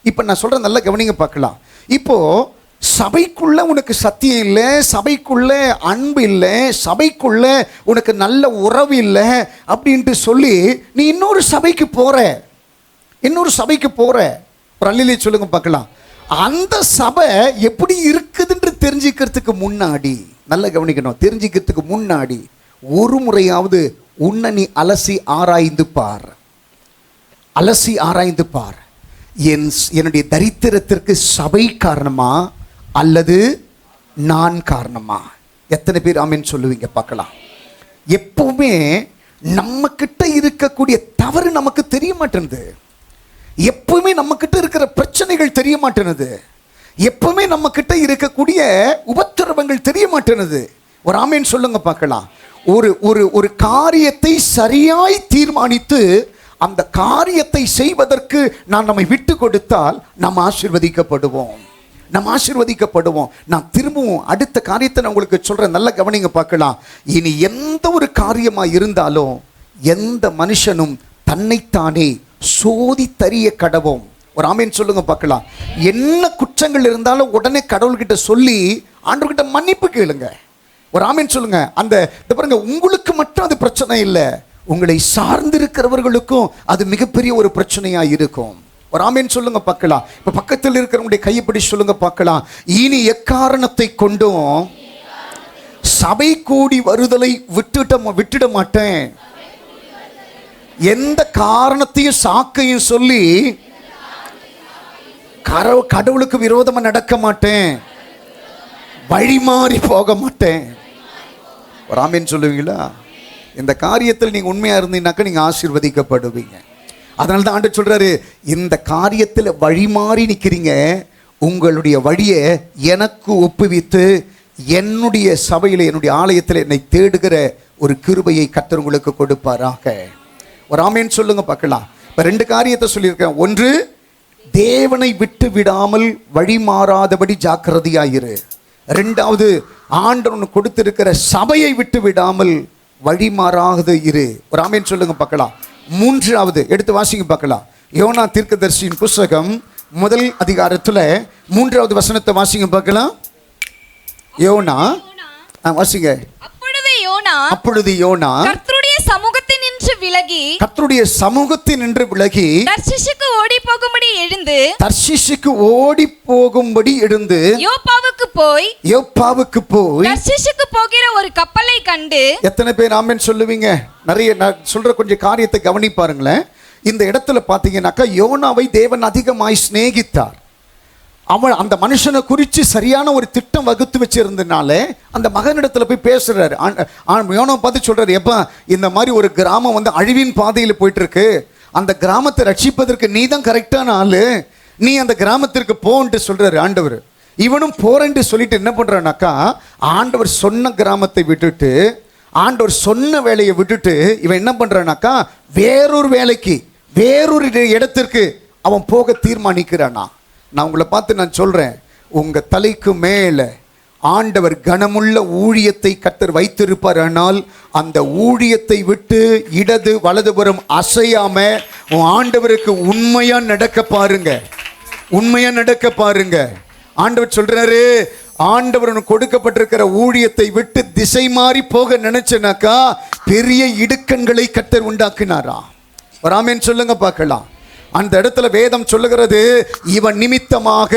இப்போ நான் சொல்கிறேன், நல்லா கவனிங்க பார்க்கலாம். இப்போது சபைக்குள்ளே உனக்கு சத்தியம் இல்லை, சபைக்குள்ளே அன்பு இல்லை, சபைக்குள்ளே உனக்கு நல்ல உறவு இல்லை அப்படின்ட்டு சொல்லி நீ இன்னொரு சபைக்கு போகிற. ஒரு அல்லிலே சொல்லுங்க பார்க்கலாம். அந்த சபை எப்படி இருக்குதுன்னு தெரிஞ்சுக்கிறதுக்கு முன்னாடி, நல்லா கவனிக்கணும், தெரிஞ்சுக்கிறதுக்கு முன்னாடி ஒரு முறையாவது உன்னை நீ அலசி ஆராய்ந்து பார். என்னுடைய தரித்திரத்திற்கு சபை காரணமா அல்லது நான் காரணமா? எத்தனை பேர் ஆமீன் சொல்லுவீங்க பார்க்கலாம். எப்பவுமே நம்ம கிட்ட இருக்கக்கூடிய தவறு நமக்கு தெரிய மாட்டேங்குது. எப்பவுமே நம்ம கிட்ட இருக்கிற பிரச்சனைகள் தெரிய மாட்டேனுது. எப்பவுமே நம்ம கிட்ட இருக்கக்கூடிய உபத்திரவங்கள் தெரிய மாட்டேனுது. ஒரு ஆமீன் சொல்லுங்க பார்க்கலாம். ஒரு காரியத்தை சரியாய் தீர்மானித்து அந்த காரியத்தை செய்வதற்கு நம்மை விட்டு கொடுத்தால் நாம் ஆசீர்வதிக்கப்படுவோம். நான் திரும்பவும் அடுத்த காரியத்தை நான் உங்களுக்கு சொல்றேன், நல்லா கவனிங்க பார்க்கலாம். இனி எந்த ஒரு காரியமா இருந்தாலும் எந்த மனுஷனும் தன்னைத்தானே சோதித்தறிய கடவோம். ஒரு ஆமீன் சொல்லுங்க பார்க்கலாம். என்ன குற்றங்கள் இருந்தாலும் உடனே கடவுள்கிட்ட சொல்லி ஆண்டவர்கிட்ட மன்னிப்பு கேளுங்க. ஒரு ஆமீன் சொல்லுங்க. பாருங்க, உங்களுக்கு மட்டும் அது பிரச்சனை இல்லை, உங்களை சார்ந்திருக்கிறவர்களுக்கும் அது மிகப்பெரிய ஒரு பிரச்சனையா இருக்கும். ஒரு ஆமீன் சொல்லுங்க பார்க்கலாம். இப்ப பக்கத்தில் இருக்கிறவங்களுடைய கையப்படி சொல்லுங்க பார்க்கலாம். இனி எக்காரணத்தை கொண்டும் சபை கூடி வருதலை விட்டுட மாட்டேன். எந்த காரணத்தையும் சாக்கையும் சொல்லி கடவுளுக்கு விரோதமா நடக்க மாட்டேன், வழி மாறி போக மாட்டேன். ஒரு ஆமீன் சொல்லுவீங்களா? இந்த காரியத்தில் நீங்க உண்மையா இருந்தீங்கன்னாக்க நீங்க ஆசீர்வதிக்கப்படுவீங்க. அதனால தான் ஆண்டவர் சொல்றாரு, இந்த காரியத்தில் வழி மாறி நிற்கிறீங்க, உங்களுடைய வழியை எனக்கு ஒப்புவித்து என்னுடைய சபையில் என்னுடைய ஆலயத்தில் என்னை தேடுகிற ஒரு கிருபையை கர்த்தர் உங்களுக்கு கொடுப்பாராக. ஒரு ஆமீன் சொல்லுங்க பார்க்கலாம். இப்போ 2 காரியத்தை சொல்லியிருக்கேன். ஒன்று, தேவனை விட்டு விடாமல் வழி மாறாதபடி ஜாக்கிரதையாயிரு. 2வது, ஆண்டவன் கொடுத்திருக்கிற சபையை விட்டு விடாமல் வழி மாறாது இரு. ஒரு ஆமீன் சொல்லுங்க பார்க்கலாம். 3வது எடுத்து வாசிங்க பார்க்கலாம். யோனா தீர்க்கதரிசியின் புஸ்தகம் 1 அதிகாரத்தில் 3வது வசனத்தை வாசிங்க பார்க்கலாம். யோனா வாசிங்க. அப்பொழுது யோனா கர்த்தருடைய சமூகத்தினின்று விலகி தர்ஷீசுக்கு ஓடி போகும்படி எழுந்து தர்ஷீஷுக்கு ஓடி போகும்படி எழுந்து யோப்பாவுக்கு போய் தர்ஷீஷுக்கு போகிற ஒரு கப்பலை கண்டு. எத்தனை பேர் ஆமென் சொல்லுவீங்க? நிறைய நான் சொல்ற கொஞ்சம் காரியத்தை கவனிப்பாருங்களேன். இந்த இடத்துல பார்த்தீங்கன்னாக்கா யோனாவை தேவன் அதிகமாய் சிநேகித்தார். அவன் அந்த மனுஷனை குறித்து சரியான ஒரு திட்டம் வகுத்து வச்சிருந்தனால அந்த மகனிடத்துல போய் பேசுறாரு. யோனாவை பார்த்து சொல்றாரு, எப்பா இந்த மாதிரி ஒரு கிராமம் வந்து அழிவின் பாதையில் போயிட்டு இருக்கு, அந்த கிராமத்தை ரட்சிப்பதற்கு நீ தான் கரெக்டான ஆளு, நீ அந்த கிராமத்திற்கு போன்ட்டு சொல்றாரு ஆண்டவர். இவனும் போறேன்ட்டு சொல்லிட்டு என்ன பண்றானாக்கா, ஆண்டவர் சொன்ன கிராமத்தை விட்டுட்டு, ஆண்டவர் சொன்ன வேலையை விட்டுட்டு இவன் என்ன பண்றானாக்கா வேறொரு வேலைக்கு வேறொரு இடத்திற்கு அவன் போக தீர்மானிக்கிறானா. நான் உங்களை பார்த்து நான் சொல்றேன், உங்க தலைக்கு மேலே ஆண்டவர் கனமுள்ள ஊழியத்தை கர்த்தர் வைத்திருப்பார். ஆனால் அந்த ஊழியத்தை விட்டு இடது வலதுபுறம் அசையாம உன் ஆண்டவருக்கு உண்மையா நடக்க பாருங்க, உண்மையா நடக்க பாருங்க. ஆண்டவர் சொல்றாரு, ஆண்டவர் கொடுக்கப்பட்டிருக்கிற ஊழியத்தை விட்டு திசை மாறி போக நினைச்சனாக்கா பெரிய இடுக்கண்களை கர்த்தர் உண்டாக்கினாரா. வராமேன்னு சொல்லுங்க பார்க்கலாம். அந்த இடத்துல வேதம் சொல்லுகிறது, இவன் நிமித்தமாக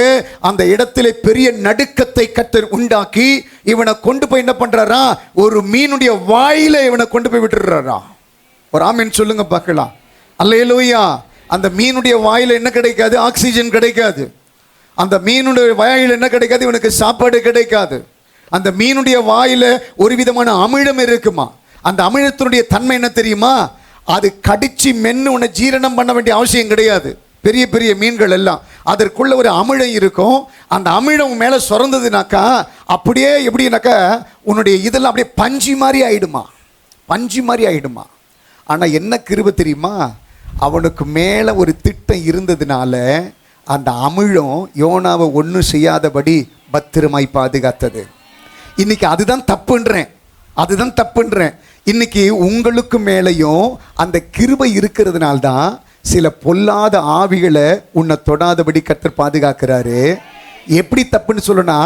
அந்த இடத்துல பெரிய நடுக்கத்தை கர்த்தர் உண்டாக்கி இவனை கொண்டு போய் என்ன பண்றாரா, ஒரு மீனுடைய வாயில இவனை கொண்டு போய் விட்டுறாரா. ஒரு ஆமீன் சொல்லுங்க பார்க்கலாம். அல்லேலூயா. அந்த மீனுடைய வாயில என்ன கிடைக்காது? ஆக்சிஜன் கிடைக்காது. அந்த மீனுடைய வாயில என்ன கிடைக்காது? இவனுக்கு சாப்பாடு கிடைக்காது. அந்த மீனுடைய வாயில ஒரு விதமான அமிழம் இருக்குமா. அந்த அமிழத்தினுடைய தன்மை என்ன தெரியுமா? அது கடிச்சு மென்னு உன்னை ஜீரணம் பண்ண வேண்டிய அவசியம் கிடையாது. பெரிய பெரிய மீன்கள் எல்லாம் அதற்குள்ள ஒரு அமிழம் இருக்கும். அந்த அமிழம் மேலே சுரந்ததுனாக்கா அப்படியே எப்படின்னாக்கா உன்னுடைய இதெல்லாம் அப்படியே பஞ்சு மாதிரி ஆயிடுமா, பஞ்சு மாதிரி ஆயிடுமா. ஆனால் என்ன கிருபை தெரியுமா, அவனுக்கு மேலே ஒரு திட்டம் இருந்ததுனால அந்த அமிழம் யோனாவை ஒன்றும் செய்யாதபடி பத்திரமாய் பாதுகாத்தது. இன்னைக்கு அதுதான் தப்புன்றேன், அதுதான் தப்புன்றேன். இன்னைக்கு உங்களுக்கு மேலேயும் அந்த கிருபை இருக்கிறதுனால்தான் சில பொல்லாத ஆவிகளை உன்னை தொடாதபடி கர்த்தர் பாதுகாக்கிறாரு. எப்படி தப்புன்னு சொல்லனா,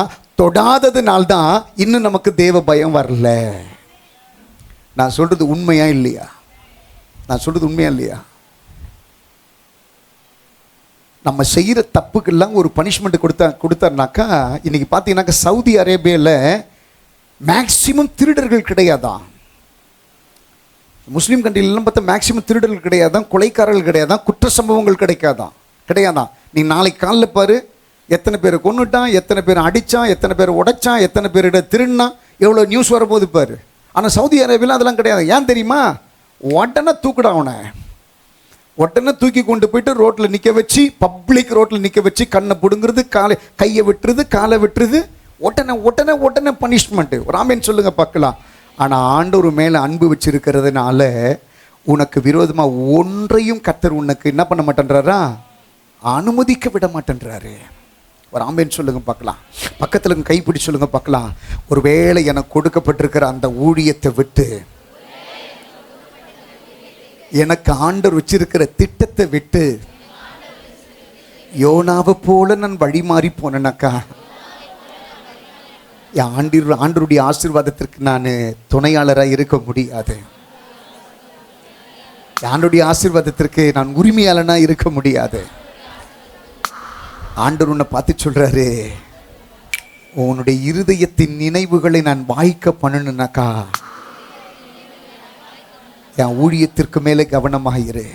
தொடாததுனால்தான் இன்னும் நமக்கு தேவ பயம் வரல. நான் சொல்றது உண்மையா இல்லையா? நான் சொல்றது உண்மையா இல்லையா? நம்ம செய்கிற தப்புக்கெல்லாம் ஒரு பனிஷ்மெண்ட் கொடுத்தாருனாக்கா, இன்னைக்கு பார்த்தீங்கன்னாக்கா சவுதி அரேபியாவில் மேக்சிமம் திருடர்கள் கிடையாதான். முஸ்லீம் கண்ட்ரிலாம் பார்த்தா மேக்சிமம் திருடர்கள் கிடையாதான், கொலைக்காரர்கள் கிடையாதான், குற்ற சம்பவங்கள் கிடையாதான். நீ நாளைக்கு காலையில் பாரு, எத்தனை பேரை கொன்னுட்டான், எத்தனை பேர் அடித்தான், எத்தனை பேர் உடைச்சான், எத்தனை பேரிட திருடினான், எவ்வளோ நியூஸ் வரப்போது பாரு. ஆனால் சவுதி அரேபியாவில் அதெல்லாம் கிடையாது. ஏன் தெரியுமா? உடனே தூக்குடா அவனை, உடனே தூக்கி கொண்டு போயிட்டு ரோட்டில் நிற்க வச்சு, பப்ளிக் ரோட்டில் நிற்க வச்சு கண்ணை பிடுங்குறது, கையை விட்டுறது, காலை விட்டுறது, உடனே உடனே உடனே பனிஷ்மெண்ட்டு. ஒரு ஆமேன்னு சொல்லுங்க பார்க்கலாம். ஆனால் ஆண்டவர் மேலே அன்பு வச்சிருக்கிறதுனால உனக்கு விரோதமாக ஒன்றையும் கர்த்தர் உனக்கு என்ன பண்ண மாட்டேன்றாரா, அனுமதிக்க விட மாட்டேன்றாரு. ஒரு ஆமேன்னு சொல்லுங்க பார்க்கலாம். பக்கத்தில் கைப்பிடி சொல்லுங்க பார்க்கலாம். ஒருவேளை எனக்கு கொடுக்கப்பட்டிருக்கிற அந்த ஊழியத்தை விட்டு, எனக்கு ஆண்டவர் வச்சிருக்கிற திட்டத்தை விட்டு யோனாவை போல நான் வழி மாறி போனேனாக்கா ஆண்டவருடைய ஆசீர்வாதத்திற்கு நான் துணையாளராக இருக்க முடியாது. ஆண்டவருடைய ஆசீர்வாதத்திற்கு நான் உரிமையாளனாக இருக்க முடியாது. ஆண்டவர் உன்னை பார்த்து சொல்றாரு, உன்னுடைய இருதயத்தின் நினைவுகளை நான் வாய்க்க பண்ணணுனாக்கா என் ஊழியத்திற்கு மேலே கவனமாக இரு.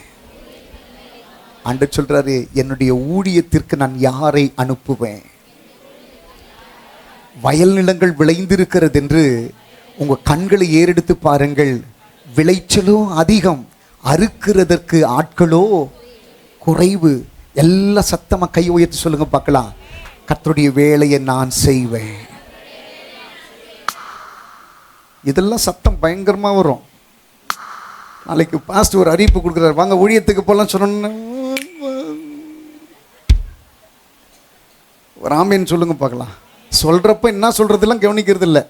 ஆண்டவர் சொல்றாரு, என்னுடைய ஊழியத்திற்கு நான் யாரை அனுப்புவேன்? வயல் நிலங்கள் விளைந்திருக்கிறது என்று உங்கள் கண்களை ஏறெடுத்து பாருங்கள். விளைச்சலோ அதிகம், அறுக்கிறதற்கு ஆட்களோ குறைவு. எல்லாம் சத்தமாக கை உயர்த்தி சொல்லுங்க பார்க்கலாம். கர்த்தருடைய வேலையை நான் செய்வேன். இதெல்லாம் சத்தம் பயங்கரமாக வரும். நாளைக்கு பாஸ்ட் ஒரு அறிவிப்பு கொடுக்குறாரு, வாங்க ஊழியத்துக்கு போகலாம் சொன்ன ஒரு ஆமேன்னு சொல்லுங்க பார்க்கலாம். சொல்கிறப்ப என்ன சொல்கிறதெல்லாம் கவனிக்கிறது இல்லை.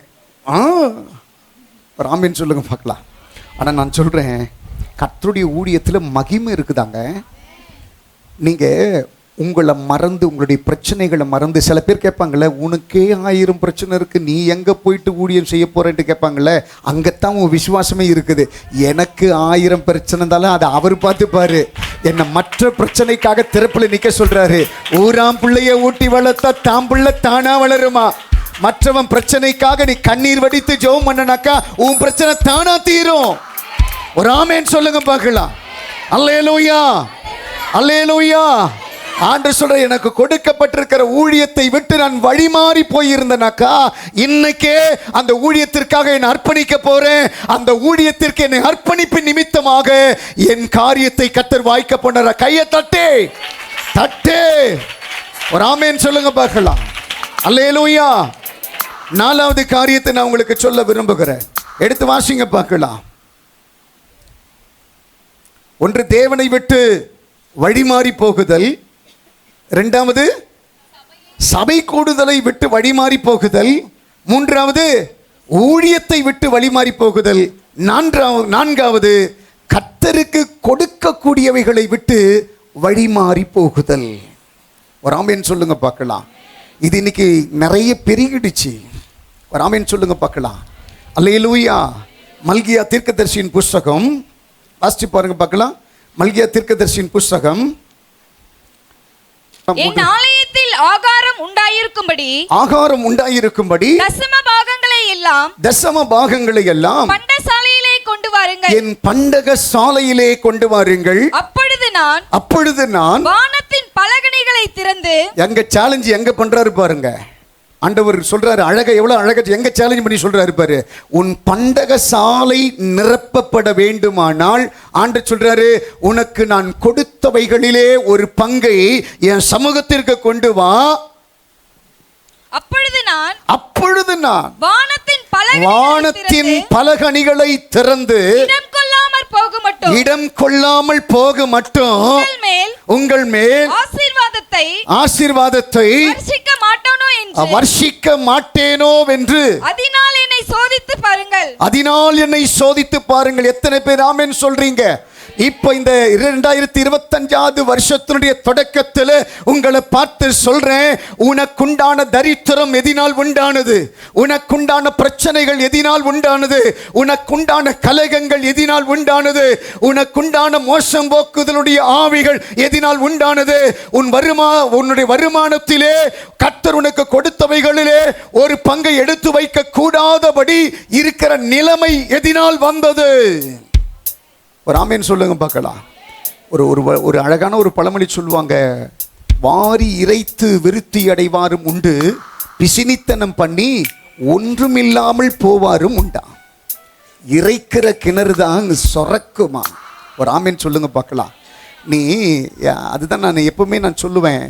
ஒரு ஆமேன்னு சொல்லுங்க பார்க்கலாம். ஆனால் நான் சொல்கிறேன், கர்த்தருடைய ஊழியத்தில் மகிமை இருக்குதாங்க. நீங்கள் உங்களை மறந்து, உங்களுடைய பிரச்சனைகளை மறந்து, சில பேர் கேட்பாங்களே, உனக்கே 1000 பிரச்சனை இருக்குது, நீ எங்கே போயிட்டு ஊழியம் செய்ய போகிறேன்ட்டு கேட்பாங்களே. அங்கேத்தான் உன் விசுவாசமே இருக்குது. எனக்கு 1000 பிரச்சனை இருந்தாலும் அதை அவர் பார்த்துப்பாரு. என்ன மற்ற பிரச்சனைக்காக திறப்புல நிக்க சொல்றாரு. ஊராம் பிள்ளைய ஊட்டி வளர்த்தா தாம் பிள்ளை தானா வளருமா? மற்றவன் பிரச்சனைக்காக நீ கண்ணீர் வடித்து ஜெபம் பண்ணனாக்கா உன் பிரச்சனை தானா தீரும். ஒரு ஆமென் சொல்லுங்க பார்க்கலாம். அல்லேலூயா, அல்லேலூயா. ஆண்டவர் சொல்ற, எனக்கு கொடுக்கப்பட்டிருக்கிற ஊழியத்தை விட்டு நான் வழிமாறி போயிருந்தேனாக்கா இன்னைக்கே அந்த ஊழியத்திற்காக என்னை அர்ப்பணிக்க போறேன். அந்த ஊழியத்திற்கு என்னை அர்ப்பணிப்பின் நிமித்தமாக என் காரியத்தை கர்த்தர் வாய்க்க போனார். கையை தட்டே தட்டே ஒரு ஆமென் சொல்லுங்க பார்க்கலாம். அல்லேலூயா. நாலாவது காரியத்தை நான் உங்களுக்கு சொல்ல விரும்புகிறேன். எடுத்து வாசிங்க பார்க்கலாம். ஒன்று தேவனை விட்டு வழிமாறி போகுதல், இரண்டாவது சபை கூடுதலை விட்டு வழிமாறி போகுதல், மூன்றாவது ஊழியத்தை விட்டு வழிமாறி போகுதல், நான்காவது கர்த்தருக்கு கொடுக்கக்கூடியவைகளை விட்டு வழிமாறி போகுதல். ஒரு ஆமென் சொல்லுங்க பார்க்கலாம். இது இன்னைக்கு நிறைய பெருகிடுச்சு. ஒரு ஆமென் சொல்லுங்க பார்க்கலாம். அல்லேலூயா. மல்கியா தீர்க்கதரிசியின் புஸ்தகம் வாசிச்சு பாருங்க பார்க்கலாம். மல்கியா தீர்க்கதரிசியின் புஸ்தகம். என் ஆலயத்தில் ஆகாரம் உண்டாயிருக்கும்படி தசம பாகங்களை எல்லாம் பண்டசாலையிலே கொண்டு வாருங்கள். என் பண்டக சாலையிலே கொண்டு வாருங்கள். அப்பொழுது நான் வானத்தின் பலகணிகளை திறந்து. எங்க சேலஞ்ச் எங்க பண்றாரு பாருங்க. ஆண்டவர் சொல்றாரு, அழகா எவ்வளவு அழகா எங்க சேலஞ்ச் பண்ணி சொல்றாரு பாரு. உன் பண்டக சாலை நிரப்பப்பட வேண்டுமானால் ஆண்டவர் சொல்றாரு, உனக்கு நான் கொடுத்தவைகளிலே ஒரு பங்கை என் சமூகத்திற்கு கொண்டு வா. அப்பொழுது நான் வானத்தின் பலகணிகளை திறந்து இடம் கொள்ளாமல் போக மட்டும் உங்கள் மேல் ஆசீர்வாதத்தை வர்ஷிக்க மாட்டேனோ என்று அதனால் என்னை சோதித்து பாருங்கள். எத்தனை பேர் ஆமென் சொல்றீங்க? இப்போ இந்த 2025 வருஷத்தினுடைய தொடக்கத்தில் உங்களை பார்த்து சொல்றேன், உனக்குண்டான தரித்திரம் எதினால் உண்டானது? உனக்குண்டான பிரச்சனைகள் எதினால் உண்டானது? உனக்குண்டான கலகங்கள் எதினால் உண்டானது? உனக்குண்டான மோசம் போக்குதலுடைய ஆவிகள் எதினால் உண்டானது? உன்னுடைய வருமானத்திலே கர்த்தர் உனக்கு கொடுத்தவைகளிலே ஒரு பங்கை எடுத்து வைக்க கூடாதபடி இருக்கிற நிலைமை எதினால் வந்தது? ஒரு ஆமென் சொல்லுங்க பார்க்கலாம். ஒரு அழகான ஒரு பழமொழி சொல்லுவாங்க, வாரி இறைத்து விருத்தி அடைவாரும் உண்டு, பிசினித்தனம் பண்ணி ஒன்றுமில்லாமல் போவாரும் உண்டா. இறைக்கிற கிணறு தான் சொரக்குமா. ஒரு ஆமென் சொல்லுங்க பார்க்கலாம். அதுதான் நான் எப்பவுமே நான் சொல்லுவேன்.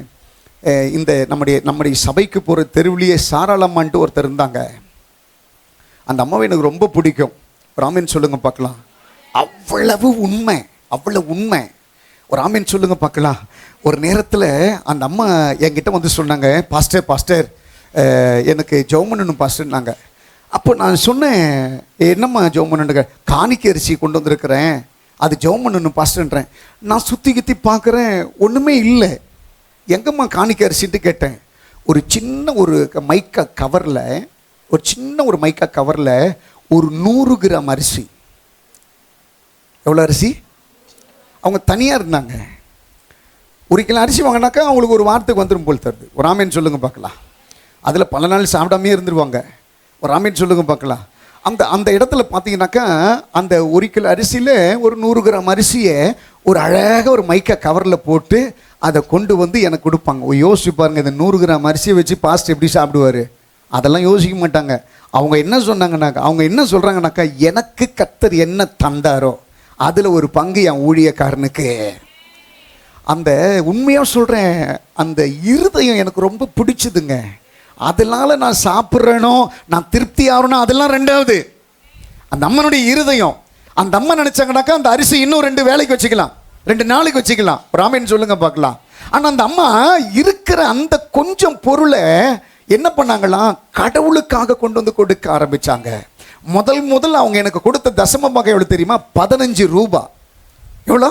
இந்த நம்முடைய சபைக்கு போகிற தெருவிலேயே சாராளம்மான்ட்டு ஒருத்தர் இருந்தாங்க. அந்த அம்மாவை எனக்கு ரொம்ப பிடிக்கும். ஒரு ஆமென் சொல்லுங்க பார்க்கலாம். அவ்வளவு உண்மை. ஒரு ஆமென் சொல்லுங்க பார்க்கலாம். ஒரு நேரத்தில் அந்த அம்மா என்கிட்ட வந்து சொன்னாங்க, பாஸ்டர் எனக்கு ஜெபம் பண்ணணும் பாஸ்டர்னாங்க. அப்போ நான் சொன்னேன், என்னம்மா ஜெபம் பண்ணணுங்க? காணிக்கை அரிசி கொண்டு வந்திருக்கிறேன், அது ஜெபம் பண்ணணும் பாஸ்டர்ன்றேன். நான் சுற்றி பார்க்குறேன், ஒன்றுமே இல்லை. எங்கம்மா காணிக்கை அரிசின்ட்டு கேட்டேன். ஒரு சின்ன மைக்கா கவரில் ஒரு 100 கிராம் அரிசி. எவ்வளோ அரிசி? அவங்க தனியாக இருந்தாங்க. 1 கிலோ அரிசி வாங்கினாக்கா அவங்களுக்கு ஒரு வாரத்துக்கு வந்துடும் போல் தருது. ஒரு ஆமென் சொல்லுங்க பார்க்கலாம். அதில் பல நாள் சாப்பிடாமே இருந்துருவாங்க. ஒரு ஆமென் சொல்லுங்க பார்க்கலாம். அந்த இடத்துல பார்த்தீங்கன்னாக்கா அந்த 1 கிலோ அரிசியில் ஒரு 100 கிராம் அரிசியை ஒரு அழகாக ஒரு மைக்கா கவரில் போட்டு அதை கொண்டு வந்து எனக்கு கொடுப்பாங்க. யோசிச்சு பாருங்க, இந்த 100 கிராம் அரிசியை வச்சு பாஸ்டர் எப்படி சாப்பிடுவார்? அதெல்லாம் யோசிக்க மாட்டாங்க. அவங்க என்ன சொல்கிறாங்கனாக்கா, எனக்கு கர்த்தர் என்ன தந்தாரோ அதில் ஒரு பங்கு என் ஊழியக்காரனுக்கு. அந்த உண்மையாக சொல்கிறேன், அந்த இருதயம் எனக்கு ரொம்ப பிடிச்சதுங்க. அதனால் நான் சாப்பிட்றேனோ, நான் திருப்தி ஆகிறனோ, அதெல்லாம் ரெண்டாவது. அந்த அம்மனுடைய இருதயம். அந்த அம்மா நினச்சாங்கனாக்கா அந்த அரிசி இன்னும் 2 வேளைக்கு வச்சுக்கலாம், 2 நாளைக்கு வச்சுக்கலாம். ஒரு ஆமென் சொல்லுங்க பார்க்கலாம். ஆனால் அந்த அம்மா இருக்கிற அந்த கொஞ்சம் பொருளை என்ன பண்ணாங்களாம், கடவுளுக்காக கொண்டு வந்து கொடுக்க ஆரம்பித்தாங்க. முதல் அவங்க எனக்கு கொடுத்த தசம பாகம் எவ்வளோ தெரியுமா? 15 ரூபாய். எவ்வளோ?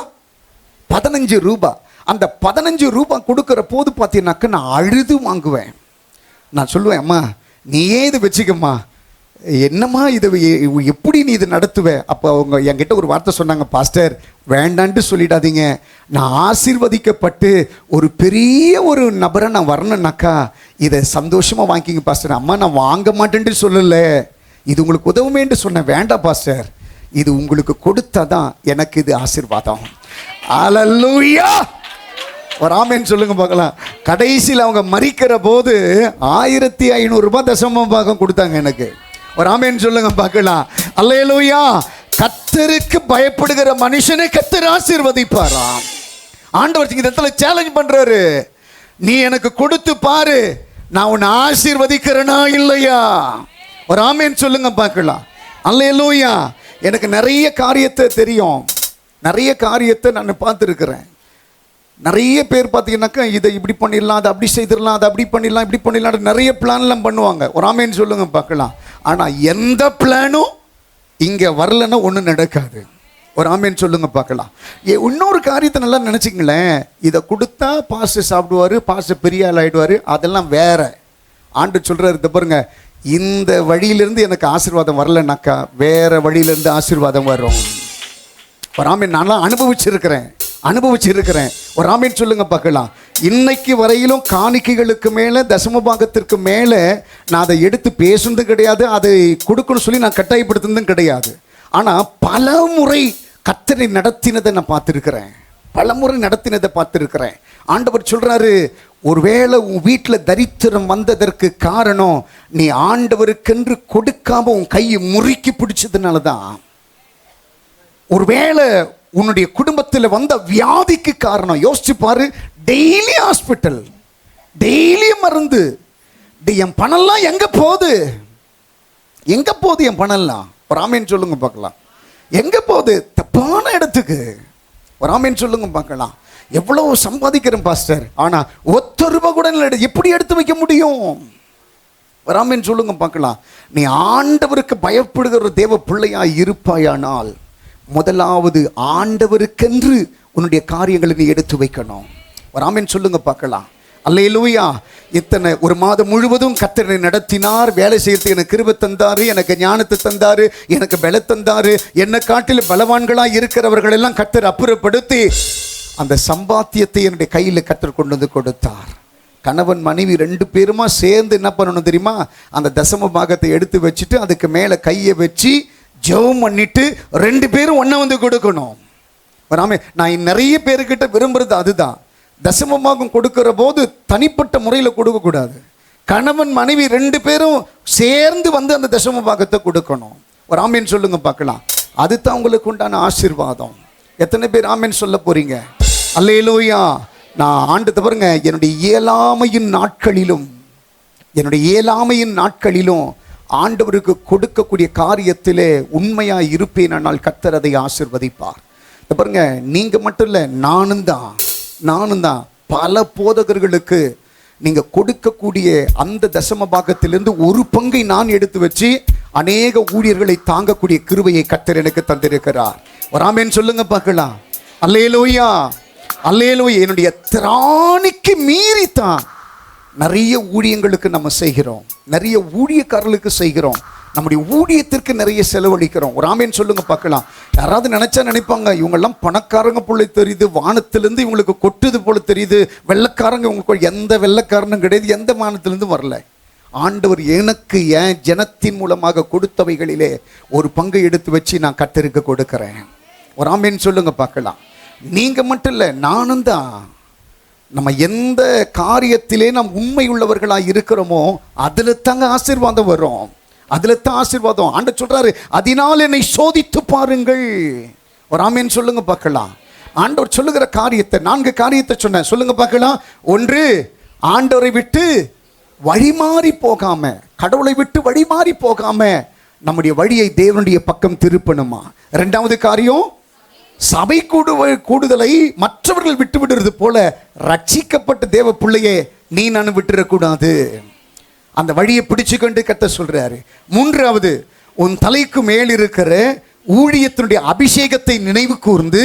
15 ரூபாய். அந்த 15 ரூபாய் கொடுக்குற போது பார்த்தீங்கன்னாக்கா நான் அழுது வாங்குவேன். நான் சொல்லுவேன், அம்மா நீயே இது வச்சுக்கம்மா, என்னம்மா இது எப்படி நீ இது நடத்துவ? அப்போ அவங்க என்கிட்ட ஒரு வார்த்தை சொன்னாங்க, பாஸ்டர் வேண்டான்ட்டு சொல்லிடாதீங்க, நான் ஆசீர்வதிக்கப்பட்டு ஒரு பெரிய ஒரு நபரை நான் வரணுன்னாக்கா இதை சந்தோஷமாக வாங்கிக்கிங்க பாஸ்டர். அம்மா நான் வாங்க மாட்டேன்ட்டு சொல்லலை, இது உங்களுக்கு உதவுமேன்ட்டு சொன்னேன். வேண்டாம் பாஸ்டர், இது உங்களுக்கு கொடுத்தாதான் எனக்கு இது ஆசீர்வாதம். அல்லேலூயா, ஒரு ஆமென் சொல்லுங்க பார்க்கலாம். கடைசியில் அவங்க மரிக்கிற போது 1500 ரூபாய் தசம பாகம் கொடுத்தாங்க எனக்கு. ஒரு ஆமென் சொல்லுங்க பார்க்கலாம். அல்லேலூயா. கர்த்தருக்கு பயப்படுகிற மனுஷனை கர்த்தர் ஆசீர்வதிப்பாராம். ஆண்டவர் இந்த இடத்துல சேலஞ்ச் பண்றாரு, நீ எனக்கு கொடுத்து பாரு, நான் உன்னை ஆசீர்வதிக்கிறேனா இல்லையா? ஒரு ஆமென் சொல்லுங்க பார்க்கலாம். அல்லேலூயா. எனக்கு நிறைய காரியத்தை தெரியும், நிறைய காரியத்தை நான் பார்த்துருக்கிறேன். நிறைய பேர் பார்த்தீங்கன்னாக்கா இதை இப்படி பண்ணிடலாம், அதை அப்படி செய்திடலாம், அதை அப்படி பண்ணிடலாம், இப்படி பண்ணிடலாம், நிறைய பிளான்லாம் பண்ணுவாங்க. ஒரு ஆமென் சொல்லுங்க பார்க்கலாம். ஆனால் எந்த பிளானும் இங்கே வரலன்னா ஒன்றும் நடக்காது. ஒரு ஆமென் சொல்லுங்க பார்க்கலாம். இன்னொரு காரியத்தை நல்லா நினச்சிங்களேன், இதை கொடுத்தா பாஸ்டர் சாப்பிடுவார், பாஸ்டர் பெரிய ஆள் ஆகிடுவார், அதெல்லாம் வேற. ஆண்டு சொல்கிறாரு, இதை பாருங்க, இந்த வழியிலேருந்து எனக்கு ஆசீர்வாதம் வரலனாக்கா வேற வழியிலேருந்து ஆசீர்வாதம் வரும். ஒரு ஆமென் நான்லாம் அனுபவிச்சிருக்கிறேன். ஒரு ஆமென் சொல்லுங்க பார்க்கலாம். இன்னைக்கு வரையிலும் காணிக்கைகளுக்கு மேலே, தசம பாகத்திற்கு மேலே நான் அதை எடுத்து பேசுனதும் கிடையாது, அதை கொடுக்கணும்னு சொல்லி நான் கட்டாயப்படுத்துனதும் கிடையாது. ஆனால் பல முறை கர்த்தரை நடத்தினதை நான் பார்த்துருக்கிறேன், ஆண்டவர் சொல்றாரு, ஒருவேளை உன் வீட்டில் தரித்திரம் வந்ததற்கு காரணம் நீ ஆண்டவருக்கென்று கொடுக்காம உன் கையை முறுக்கி பிடிச்சதுனால தான். ஒருவேளை உன்னுடைய குடும்பத்தில் வந்த வியாதிக்கு காரணம் யோசிச்சு பாரு. டெய்லி ஹாஸ்பிட்டல், டெய்லி மருந்து, என் பணம்லாம் எங்க போகுது என் பணம்லாம்? ஒரு ஆமென் சொல்லுங்க பார்க்கலாம். எங்க போகுது? தப்பான இடத்துக்கு. ஒரு ஆமென் சொல்லுங்க பார்க்கலாம். எவ்வளோ சம்பாதிக்கிறேன் பாஸ்டர், ஆனா ஒத்த ரூபாய் கூட எப்படி எடுத்து வைக்க முடியும்? ஒரு ஆமென் சொல்லுங்க பார்க்கலாம். நீ ஆண்டவருக்கு பயப்படுகிற தேவ பிள்ளையா இருப்பாயானால் முதலாவது ஆண்டவருக்கென்று உன்னுடைய காரியங்களை நீ எடுத்து வைக்கணும். ஒரு ஆமென் சொல்லுங்க பார்க்கலாம். அல்லேலூயா. இத்தனை ஒரு மாதம் முழுவதும் கர்த்தரை நடத்தினார், வேலை செய்யறதுக்கு எனக்கு கிருபை தந்தாரு, எனக்கு ஞானத்தை தந்தாரு, எனக்கு பல தந்தாரு. என்னை காட்டிலும் பலவான்களாக இருக்கிறவர்கள் எல்லாம் கர்த்தர் அப்புறப்படுத்தி அந்த சம்பாத்தியத்தை என்னுடைய கையில் கர்த்தர் கொண்டு வந்து கொடுத்தார். கணவன் மனைவி 2 பேருமா சேர்ந்து என்ன பண்ணணும் தெரியுமா? அந்த தசம பாகத்தை எடுத்து வச்சுட்டு அதுக்கு மேலே கையை வச்சு ஜெபம் பண்ணிட்டு 2 பேரும் ஒன்றை வந்து கொடுக்கணும். நான் நிறைய பேருக்கிட்ட விரும்புறது அதுதான். தசமபாகம் கொடுக்கிற போது தனிப்பட்ட முறையில் கொடுக்கக்கூடாது. கணவன் மனைவி 2 பேரும் சேர்ந்து வந்து அந்த தசம பாகத்தை கொடுக்கணும். ஒரு ஆமென் சொல்லுங்க பார்க்கலாம். அதுதான் உங்களுக்கு உண்டான ஆசீர்வாதம். எத்தனை பேர் ஆமென் சொல்ல போறீங்க? அல்லேலூயா. நான் ஆண்டு பாருங்க, என்னுடைய இயலாமையின் நாட்களிலும் ஆண்டவருக்கு கொடுக்கக்கூடிய காரியத்திலே உண்மையா இருப்பேன். ஆனால் கர்த்தர் அதை ஆசீர்வதிப்பார். பாருங்க, நீங்க மட்டும் இல்லை, நானும் தான் பல போதகர்களுக்கு நீங்க கொடுக்கக்கூடிய அந்த தசம பாகத்திலிருந்து ஒரு பங்கை நான் எடுத்து வச்சு அநேக ஊழியர்களை தாங்கக்கூடிய கிருபையை கர்த்தர் எனக்கு தந்திருக்கிறார். ஒரு ஆமென் சொல்லுங்க பார்க்கலாம். அல்லேலூயா, அல்லேலூயா. என்னுடைய திராணிக்கு மீறித்தான் நிறைய ஊழியங்களுக்கு நம்ம செய்கிறோம், நிறைய ஊழியக்காரர்களுக்கு செய்கிறோம், நம்முடைய ஊழியத்திற்கு நிறைய செலவழிக்கிறோம். ஒரு ஆமென் சொல்லுங்க பார்க்கலாம். யாராவது நினைப்பாங்க, இவங்கெல்லாம் பணக்காரங்க போல தெரியுது, வானத்திலிருந்து இவங்களுக்கு கொட்டுது போல தெரியுது, வெள்ளக்காரங்க. இவங்களுக்கு எந்த வெள்ளக்காரனும் கிடையாது, எந்த வானத்திலிருந்து வரல. ஆண்டவர் எனக்கு என் ஜனத்தின் மூலமாக கொடுத்தவைகளிலே ஒரு பங்கை எடுத்து வச்சு நான் கர்த்தருக்கு கொடுக்கிறேன். ஒரு ஆமென் சொல்லுங்க பார்க்கலாம். நீங்க மட்டும் இல்லை, நானும் தான். நம்ம எந்த காரியத்திலே நாம் உண்மை உள்ளவர்களாக இருக்கிறோமோ அதில் தாங்க ஆசீர்வாதம் வரும், அதில் தான் ஆசீர்வாதம். ஆண்டவர் சொல்றாரு, அதனால் என்னை சோதித்து பாருங்கள். ஒரு ஆமென் சொல்லுங்க பார்க்கலாம். ஆண்டவர் சொல்லுகிற காரியத்தை 4 காரியத்தை சொன்னேன், சொல்லுங்க பார்க்கலாம். 1, ஆண்டவரை விட்டு வழிமாறி போகாம, கடவுளை விட்டு வழிமாறி போகாம நம்முடைய வழியை தேவனுடைய பக்கம் திருப்பணுமா. 2வது காரியம், சபை கூடுதலை மற்றவர்கள் விட்டு விடுறது போல ரட்சிக்கப்பட்ட தேவ பிள்ளையே நீ நான் விட்டுறக்கூடாது, அந்த வழியை பிடிச்சுக்கொண்டு கர்த்தர் சொல்றாரு. 3வது, உன் தலைக்கு மேல் இருக்கிற ஊழியத்தினுடைய அபிஷேகத்தை நினைவு கூர்ந்து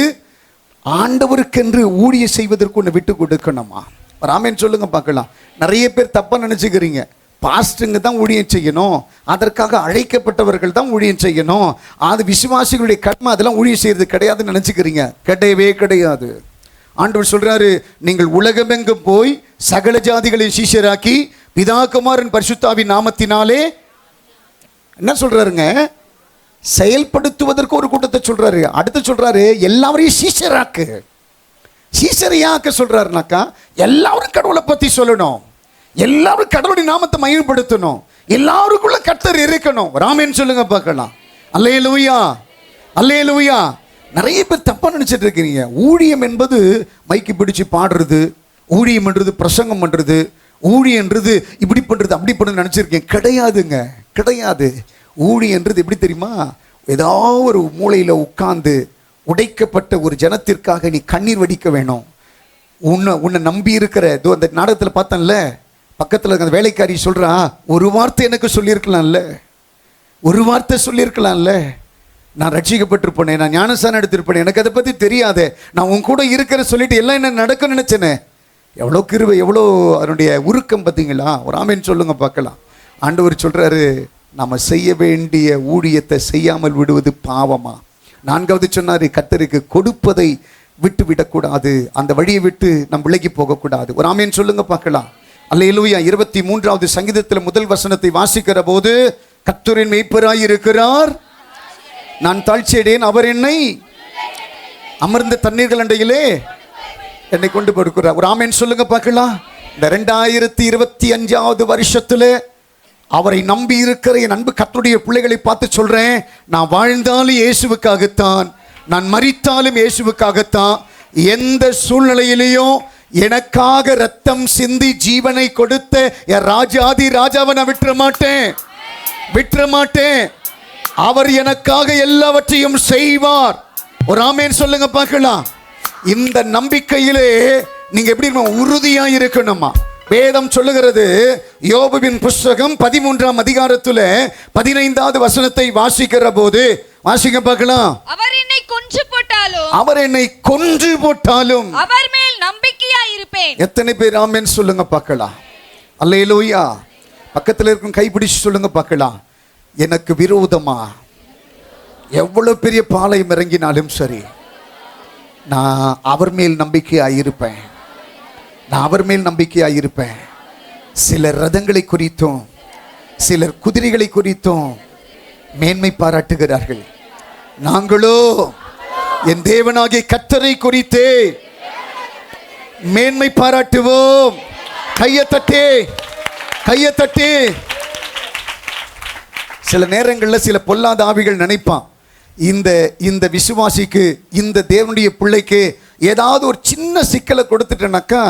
ஆண்டவருக்கென்று ஊழிய செய்வதற்கு ஒன்று விட்டு கொடுக்கணுமா. ஒரு ஆமென் சொல்லுங்க பார்க்கலாம். நிறைய பேர் தப்பா நினைச்சுக்கிறீங்க, பாஸ்டருங்க தான் ஊழியம் செய்யணும், அதற்காக அழைக்கப்பட்டவர்கள் தான் ஊழியம் செய்யணும், அது விசுவாசிகளுடைய கடமை, அதெல்லாம் ஊழியம் செய்யறது கிடையாதுன்னு நினச்சிக்கிறீங்க. கிடையவே கிடையாது. ஆண்டவர் சொல்றாரு, நீங்கள் உலகமெங்கும் போய் சகல ஜாதிகளையும் சீஷராக்கி பிதா குமாரன் பரிசுத்தாவின் நாமத்தினாலே என்ன சொல்றாருங்க, செயல்படுத்துவதற்கு ஒரு கூட்டத்தை சொல்றாரு. அடுத்து சொல்றாரு, எல்லாரையும் சீஷராக்கு. சீஷரையாக்க சொல்றாருனாக்கா எல்லாரும் கடவுளை பத்தி சொல்லணும், எல்லாரும் கடவுளுடைய நாமத்தை மகிமைப்படுத்தணும், எல்லாருக்குள்ள கர்த்தர் இருக்கணும். ராமேன் சொல்லுங்க பார்க்கலாம். அல்லேலூயா, அல்லேலூயா. நிறைய பேர் தப்பா நினைச்சிட்டு இருக்கீங்க. ஊழியம் என்பது மைக்கு பிடிச்சு பாடுறது, ஊழியம் என்றது பிரசங்கம் பண்றது, ஊழியன்றது இப்படி பண்றது அப்படி பண்றது நினைச்சிருக்கேன். கிடையாதுங்க, கிடையாது. ஊழியன்றது எப்படி தெரியுமா, ஏதாவது ஒரு மூலையில உட்கார்ந்து உடைக்கப்பட்ட ஒரு ஜனத்திற்காக நீ கண்ணீர் வடிக்க வேணும். உன்னை நம்பி இருக்கிற அந்த நாடகத்தில் பார்த்தேன்ல, பக்கத்தில் அந்த வேலைக்காரி சொல்றா, ஒரு வார்த்தை எனக்கு சொல்லியிருக்கலாம்ல, ஒரு வார்த்தை சொல்லியிருக்கலாம்ல, நான் ரட்சிக்கப்பட்டிருப்பேனே, நான் ஞானஸ்தானம் எடுத்திருப்பேனே, எனக்கு அதை பற்றி தெரியாதே, நான் உன் கூட இருக்கிற சொல்லிட்டு எல்லாம் என்ன நடக்கும்னு நினச்சேனே. எவ்வளோ கிருபை, எவ்வளோ அதனுடைய உருக்கம் பார்த்தீங்களா? ஒரு ஆமேன்னு சொல்லுங்க பார்க்கலாம். ஆண்டவர் சொல்கிறாரு, நம்ம செய்ய வேண்டிய ஊழியத்தை செய்யாமல் விடுவது பாவமா? நான்காவது சொன்னார், கர்த்தருக்கு கொடுப்பதை விட்டு விடக்கூடாது, அந்த வழியை விட்டு நம் விலகி போகக்கூடாது. ஒரு ஆமேன் சொல்லுங்க பார்க்கலாம். அல்லேலூயா. 23வது சங்கீதத்தில் முதல் வசனத்தை வாசிக்கிற போது, கர்த்தரின் மேய்ப்பராய் இருக்கிறார், நான் தாழ்ச்சியடையேன், அவர் என்னை அமர்ந்த தண்ணீர்கள் அண்டையிலே என்னை கொண்டு போடுக்கிறார். ஒரு ஆமேன் சொல்லுங்க பார்க்கலாம். இந்த 2025வது வருஷத்துல அவரை நம்பி இருக்கிற என் அன்பு கர்த்தருடைய பிள்ளைகளை பார்த்து சொல்றேன், நான் வாழ்ந்தாலும் இயேசுவுக்காகத்தான், நான் மரித்தாலும் இயேசுவுக்காகத்தான். எந்த சூழ்நிலையிலையும் எனக்காக ரத்தம் சிந்தி ஜீவனை கொடுத்த என் ராஜாதி ராஜாவை நான் விட்டுற மாட்டேன், விட்டுற மாட்டேன். அவர் எனக்காக எல்லாவற்றையும் செய்வார். ஒரு ஆமேன் சொல்லுங்க பார்க்கலாம். இந்த நம்பிக்கையிலே நீங்க எப்படி உறுதியா இருக்கணுமா? வேதம் சொல்லுகிறது, யோபுவின் புஸ்தகம் 13ஆம் அதிகாரத்துல 15வது வசனத்தை வாசிக்கிற போது, வாசிக்க பார்க்கலாம். அவர் என்னை கொன்று போட்டாலும், அவர் என்னை கொன்று போட்டாலும் அவர் மேல் நம்பிக்கையா இருப்பேன். எத்தனை பேர் ஆமென் சொல்லுங்க பார்க்கலாம். அல்லேலூயா. பக்கத்தில் இருக்கும் கைப்பிடிச்சு சொல்லுங்க பார்க்கலாம். எனக்கு விரோதமா எவ்வளவு பெரிய பாளையம் இறங்கினாலும் சரி, நான் அவர் மேல் நம்பிக்கையாக இருப்பேன், நான் அவர் மேல் நம்பிக்கையாக இருப்பேன். சிலர் ரதங்களை குறித்தும் சிலர் குதிரைகளை குறித்தும் மேன்மை பாராட்டுகிறார்கள். நாங்களோ என் தேவனாகிய கர்த்தரை குறித்து மேன்மை பாராட்டுவோம். கையத்தட்டே, கையத்தட்டே. சில நேரங்களில் சில பொல்லாத ஆவிகள் நினைப்பான், இந்த விசுவாசிக்கு, இந்த தேவனுடைய பிள்ளைக்கு ஏதாவது ஒரு சின்ன சிக்கலை கொடுத்துட்டேனாக்கா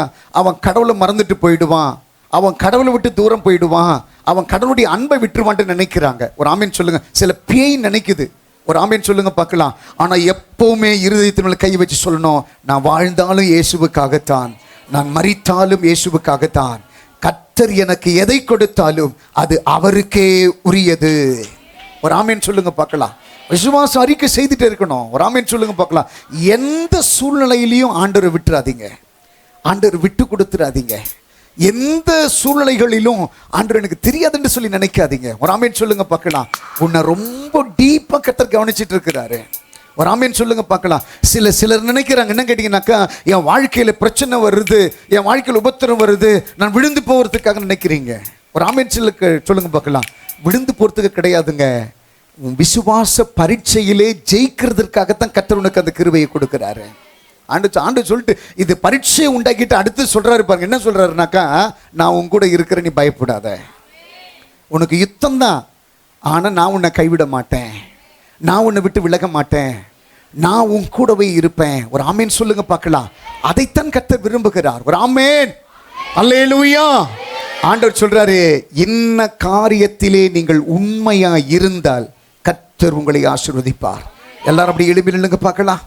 அவன் கடவுளை மறந்துட்டு போயிடுவான், அவன் கடவுளை விட்டு தூரம் போயிடுவான், அவன் கடவுளுடைய அன்பை விட்டுருவான்ட்டு நினைக்கிறாங்க. ஒரு ஆமீன் சொல்லுங்க. சில பேய் நினைக்குது. ஒரு ஆமீன் சொல்லுங்க பார்க்கலாம். ஆனால் எப்பவுமே இருதயத்தின் கை வச்சு சொல்லணும், நான் வாழ்ந்தாலும் இயேசுவுக்காகத்தான், நான் மரித்தாலும் இயேசுவுக்காகத்தான். கர்த்தர் எனக்கு எதை கொடுத்தாலும் அது அவருக்கே உரியது. ஒரு ஆமீன் சொல்லுங்க பார்க்கலாம். விசுவாச அறிக்கை செய்துட்டு இருக்கணும். ஒரு ஆமீன் சொல்லுங்க பார்க்கலாம். எந்த சூழ்நிலையிலையும் ஆண்டவரை விட்டுறாதீங்க, ஆண்டவர் விட்டு கொடுத்துறாதீங்க. எந்த சூழ்நிலைகளிலும் ஆண்டவர் எனக்கு தெரியாதுன்னு சொல்லி நினைக்காதீங்க. ஒரு ஆமீன் சொல்லுங்க பார்க்கலாம். உன்னை ரொம்ப டீப்பாக கர்த்தர் கவனிச்சிட்டு இருக்கிறாரு. ஒரு ஆமீன் சொல்லுங்க பார்க்கலாம். சிலர் நினைக்கிறாங்க, என்ன கேட்டீங்கன்னாக்கா, என் வாழ்க்கையில் பிரச்சனை வருது, என் வாழ்க்கையில் உபத்திரம் வருது, நான் விழுந்து போகிறதுக்காக நினைக்கிறீங்க. ஒரு ஆமீன் சொல்லுங்க பார்க்கலாம். விழுந்து போகிறதுக்கு கிடையாதுங்க. உன் விசுவாச பரீட்சையிலே ஜெயிக்கிறதுக்காகத்தான் கர்த்தர் உனக்கு அந்த கிருபையை கொடுக்கிறாரு. ஆண்டு சொல்லிட்டு இது பரீட்சையை உண்டாக்கிட்டு அடுத்து சொல்றாரு பாருங்க. என்ன சொல்றாருனாக்கா, நான் உன் கூட இருக்கிற, நீ பயப்படாத, உனக்கு யுத்தம் தான், ஆனால் நான் உன்னை கைவிட மாட்டேன், நான் உன்னை விட்டு விலக மாட்டேன், நான் உன் கூடவே இருப்பேன். ஒரு ஆமேன் சொல்லுங்க பார்க்கலாம். அதைத்தான் கர்த்தர் விரும்புகிறார். ஒரு ஆமேன். அல்லேலூயா. ஆண்டவர் சொல்றாரு, இன்ன காரியத்திலே நீங்கள் உண்மையா இருந்தால் கர்த்தர் உங்களை ஆசீர்வதிப்பார். எல்லாரும் அப்படி எழுப்பி நில்லுங்க பார்க்கலாம்.